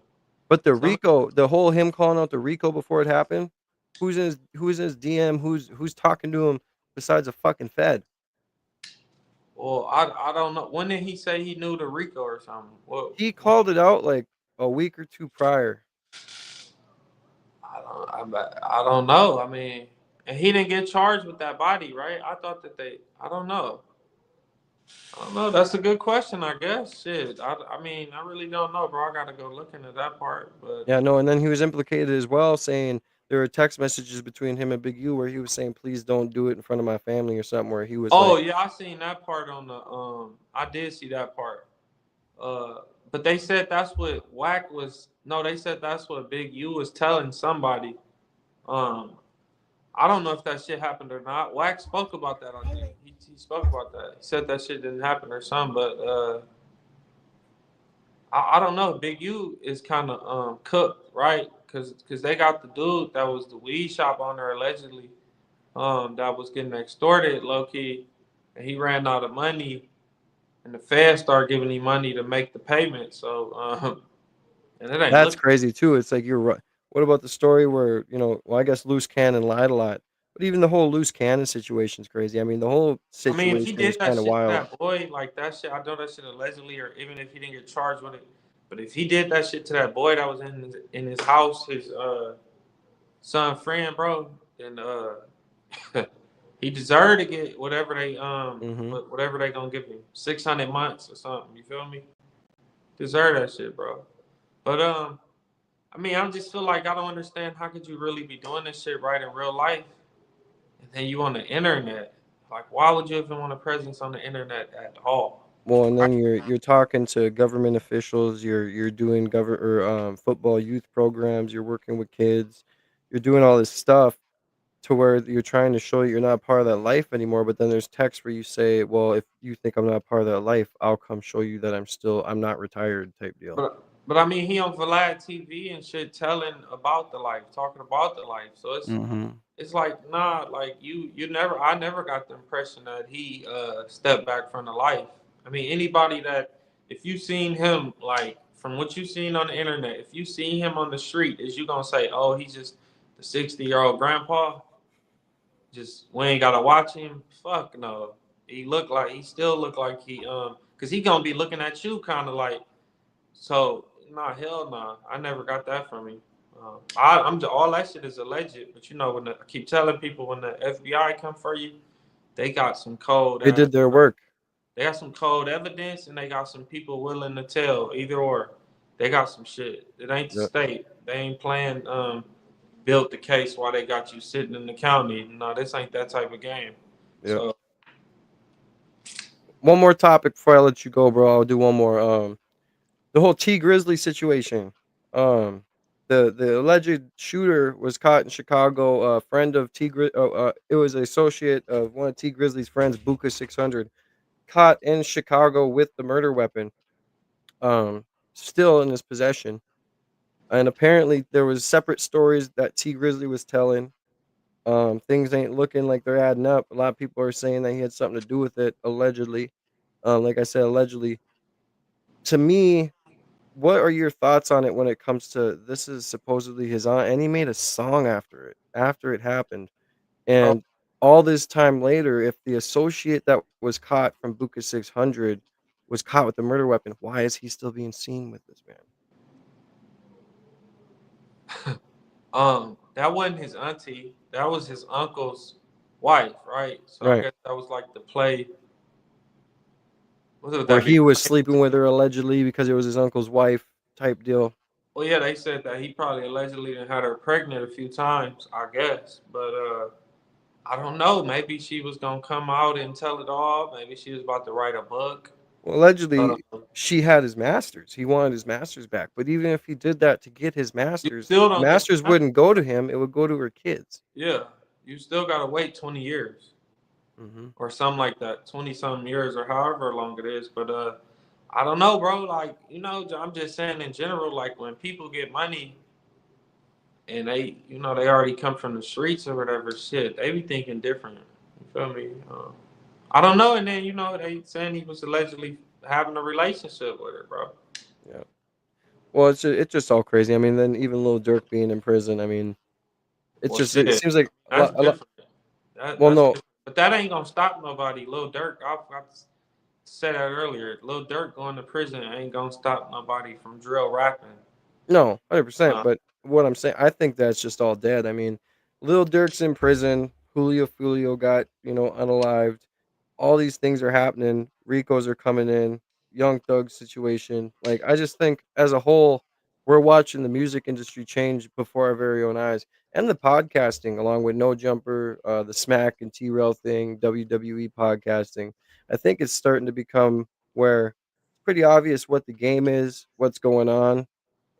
But Some The whole him calling out the Rico before it happened, who's in his DM, who's talking to him besides a fucking Fed? well, I don't know. When did he say he knew the Rico or something? Well, He called it out like a week or two prior. I don't know. I mean, and he didn't get charged with that body, right? I thought that they. I don't know. I don't know. That's a good question, I guess. Shit. I mean, I really don't know, bro. I gotta go look into that part. But Yeah, no, and then he was implicated as well, saying there were text messages between him and Big U where he was saying, "Please don't do it in front of my family" or something. Where he was oh like, yeah, I seen that part on the I did see that part. But they said that's what Whack was. No, they said that's what Big U was telling somebody. Um, I don't know if that shit happened or not. Wax spoke about that. I think he spoke about that. He said that shit didn't happen or something. But I don't know. Big U is kind of cooked, right? Because they got the dude that was the weed shop owner allegedly, that was getting extorted low key, and he ran out of money, and the feds started giving him money to make the payment. So and it ain't "That's look. crazy too." It's like you're right. What about the story where well, I guess Loose Cannon lied a lot, but even the whole Loose Cannon situation is crazy. I mean, the whole I mean, if he situation is did that kind of shit to wild. that boy, like that shit, I know that shit allegedly, or even if he didn't get charged with it, but if he did that shit to that boy that was in his house, his son friend, bro, then he deserved to get Hmm. whatever they gonna give him, 600 months or something. You feel me? Deserve that shit, bro. But I mean, I just feel like I don't understand how could you really be doing this shit right in real life, and then you on the internet. Like, why would you even want a presence on the internet at all? Well, and then you're talking to government officials. You're doing football youth programs. You're working with kids. You're doing all this stuff to where you're trying to show you're not part of that life anymore. But then there's texts where you say, "Well, if you think I'm not part of that life, I'll come show you that I'm not retired," type deal. But I mean, he on Vlad TV and shit, telling about the life, talking about the life. So Hmm. it's like nah, like you never. I never got the impression that he stepped back from the life. I mean, anybody that if you seen him like from what you seen on the internet, if you seen him on the street, is you gonna say, oh, he's just the 60-year-old grandpa? Just we ain't gotta watch him. Fuck no. He still look like cause he gonna be looking at you kind of like so, nah, hell nah. I never got that from him. I'm just, all that shit is alleged. But you know, I keep telling people when the FBI come for you, they got some cold They ass. did their work. They got some cold evidence, and they got some people willing to tell. Either or, they got some shit. It ain't the Yep. state. They ain't playing built the case while they got you sitting in the county. No, this ain't that type of game. Yep. So, One more topic before I let you go, bro. I'll do one more. The whole T Grizzly situation. Um, the alleged shooter was caught in Chicago. A friend of it was an associate of one of T Grizzly's friends, Buka 600, caught in Chicago with the murder weapon. Still in his possession. And apparently there was separate stories that T Grizzly was telling. Things ain't looking like they're adding up. A lot of people are saying that he had something to do with it, allegedly. Like I said, allegedly. To me, what are your thoughts on it when it comes to this is supposedly his aunt, and he made a song after it happened, oh, and all this time later, if the associate that was caught from Buka 600 was caught with the murder weapon. Why is he still being seen with this man? That wasn't his auntie. That was his uncle's wife, right? So I Right. guess that was like the play. What would Where that be? he was sleeping with her allegedly because it was his uncle's wife type deal. Well, yeah, they said that he probably allegedly done had her pregnant a few times, I guess. But I don't know. Maybe she was gonna come out and tell it all. Maybe she was about to write a book. Well, allegedly, Um, she had his masters. He wanted his masters back. But even if he did that to get his you masters, still the don't get. masters wouldn't go to him. It would go to her kids. Yeah, you still gotta wait 20 years Hmm. or something like that, 20 something years or however long it is. But I don't know, bro. Like I'm just saying in general. Like when people get money and they already come from the streets or whatever, shit, they be thinking different. You feel me? I don't know. And then they saying he was allegedly having a relationship with her, bro. Yeah. Well, it's just all crazy. I mean, then even Lil Durk being in prison. I mean, Well, it shit, seems like a that's lot. A lot. different. That Well, that's no, different. But that ain't gonna stop nobody. Lil Durk, I forgot to say that earlier. Lil Durk going to prison ain't gonna stop nobody from drill rapping. no, 100%. Uh, But what I'm saying, I think that's just all dead. I mean, Lil Durk's in prison. Julio Fulio got unalived. All these things are happening. Ricos are coming in. Young Thug situation. Like I just think as a whole, we're watching the music industry change before our very own eyes, and the podcasting, along with No Jumper, the Smack and T Rail thing, WWE podcasting. I think it's starting to become where it's pretty obvious what the game is, what's going on,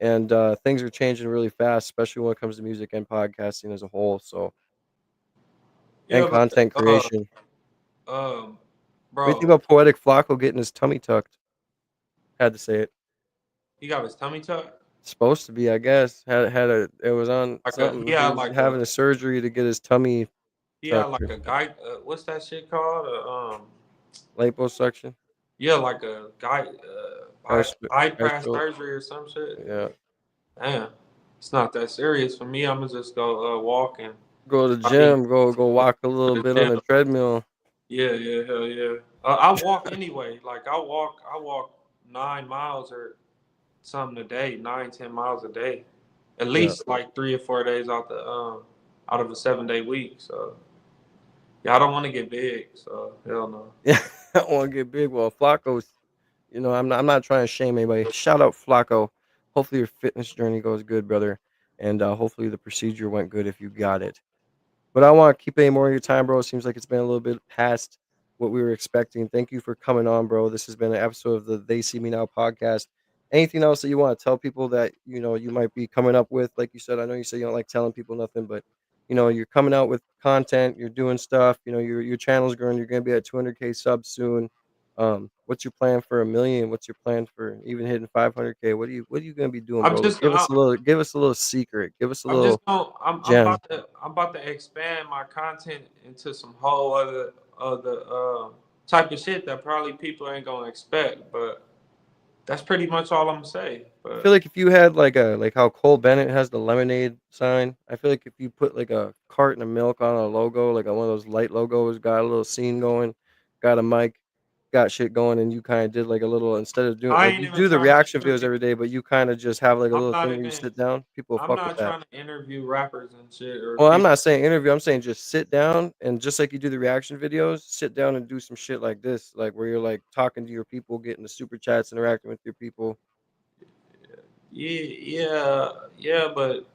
and things are changing really fast, especially when it comes to music and podcasting as a whole. So, and yeah, but content creation. um, What do you think bro, about Poetic Flacco getting his tummy tucked? Had to say it. he got his tummy tucked. Supposed to be, I guess. Had a it was on He something. He had was like a having a surgery to get his tummy he had tucked like or a guy. What's that shit called? liposuction. Yeah, like a guy bypass Actual, surgery or some shit. yeah. Damn, it's not that serious for me. I'm gonna just go walk and Go to the probably gym. Go walk a to little the bit on gym. the treadmill. Yeah, yeah, hell yeah. I walk anyway. Like I walk 9 miles or something a day, 9, 10 miles a day, at Yeah. least like 3 or 4 days out of a 7 day week. So yeah, I don't want to get big. So hell no. Yeah. I want to get big. Well, Flacco's. I'm not trying to shame anybody. Shout out Flacco. Hopefully your fitness journey goes good, brother, and hopefully the procedure went good if you got it. But I don't want to keep any more of your time, bro. It seems like it's been a little bit past what we were expecting. Thank you for coming on, bro. This has been an episode of the They See Me Now podcast. Anything else that you want to tell people that you might be coming up with? Like you said, I know you said you don't like telling people nothing, but you're coming out with content. You're doing stuff. Your channel's growing. You're gonna be at 200K subs soon. What's your plan for a million? What's your plan for even hitting 500K? What are you gonna be doing, I'm bro? just Give us a little. Give us a little secret. Give us a I'm just little going. gem. I'm about to expand my content into some whole other type of shit that probably people ain't gonna expect. But that's pretty much all I'm gonna say. I feel But like if you had like how Cole Bennett has the lemonade sign, I feel like if you put like a carton of milk on a logo, like on one of those light logos, got a little scene going, got a mic, got shit going, and you kind of did like a little instead of doing I like ain't you even do the trying to reaction videos interview. every day, but you kind of just have like a I'm little not thing where you even. sit down. People will I'm fuck with not that. trying to interview rappers and shit or Well, I'm people. not saying interview. I'm saying just sit down and just like you do the reaction videos, sit down and do some shit like this, like where you're like talking to your people, getting the super chats, interacting with your people. Yeah, yeah, yeah. But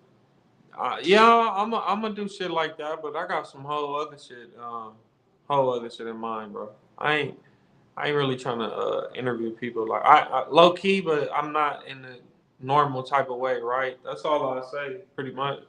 yeah, I'm gonna do shit like that. But I got some whole other shit in mind, bro. I ain't really trying to interview people like I low key, but I'm not in the normal type of way, right? That's all I say, pretty much.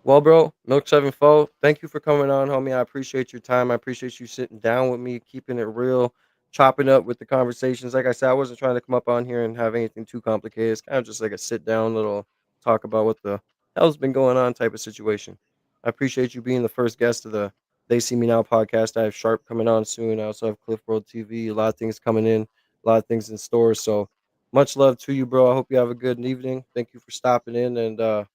Well, bro, Milk74, thank you for coming on, homie. I appreciate your time. I appreciate you sitting down with me, keeping it real, chopping up with the conversations. Like I said, I wasn't trying to come up on here and have anything too complicated. It's kind of just like a sit down little talk about what the hell's been going on type of situation. I appreciate you being the first guest of the They See Me Now podcast. I have Sharp coming on soon. I also have Cliff World TV. A lot of things coming in, a lot of things in store. So much love to you, bro. I hope you have a good evening. Thank you for stopping in and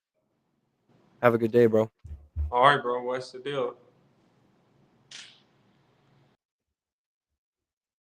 have a good day, bro. All right, bro. What's the deal?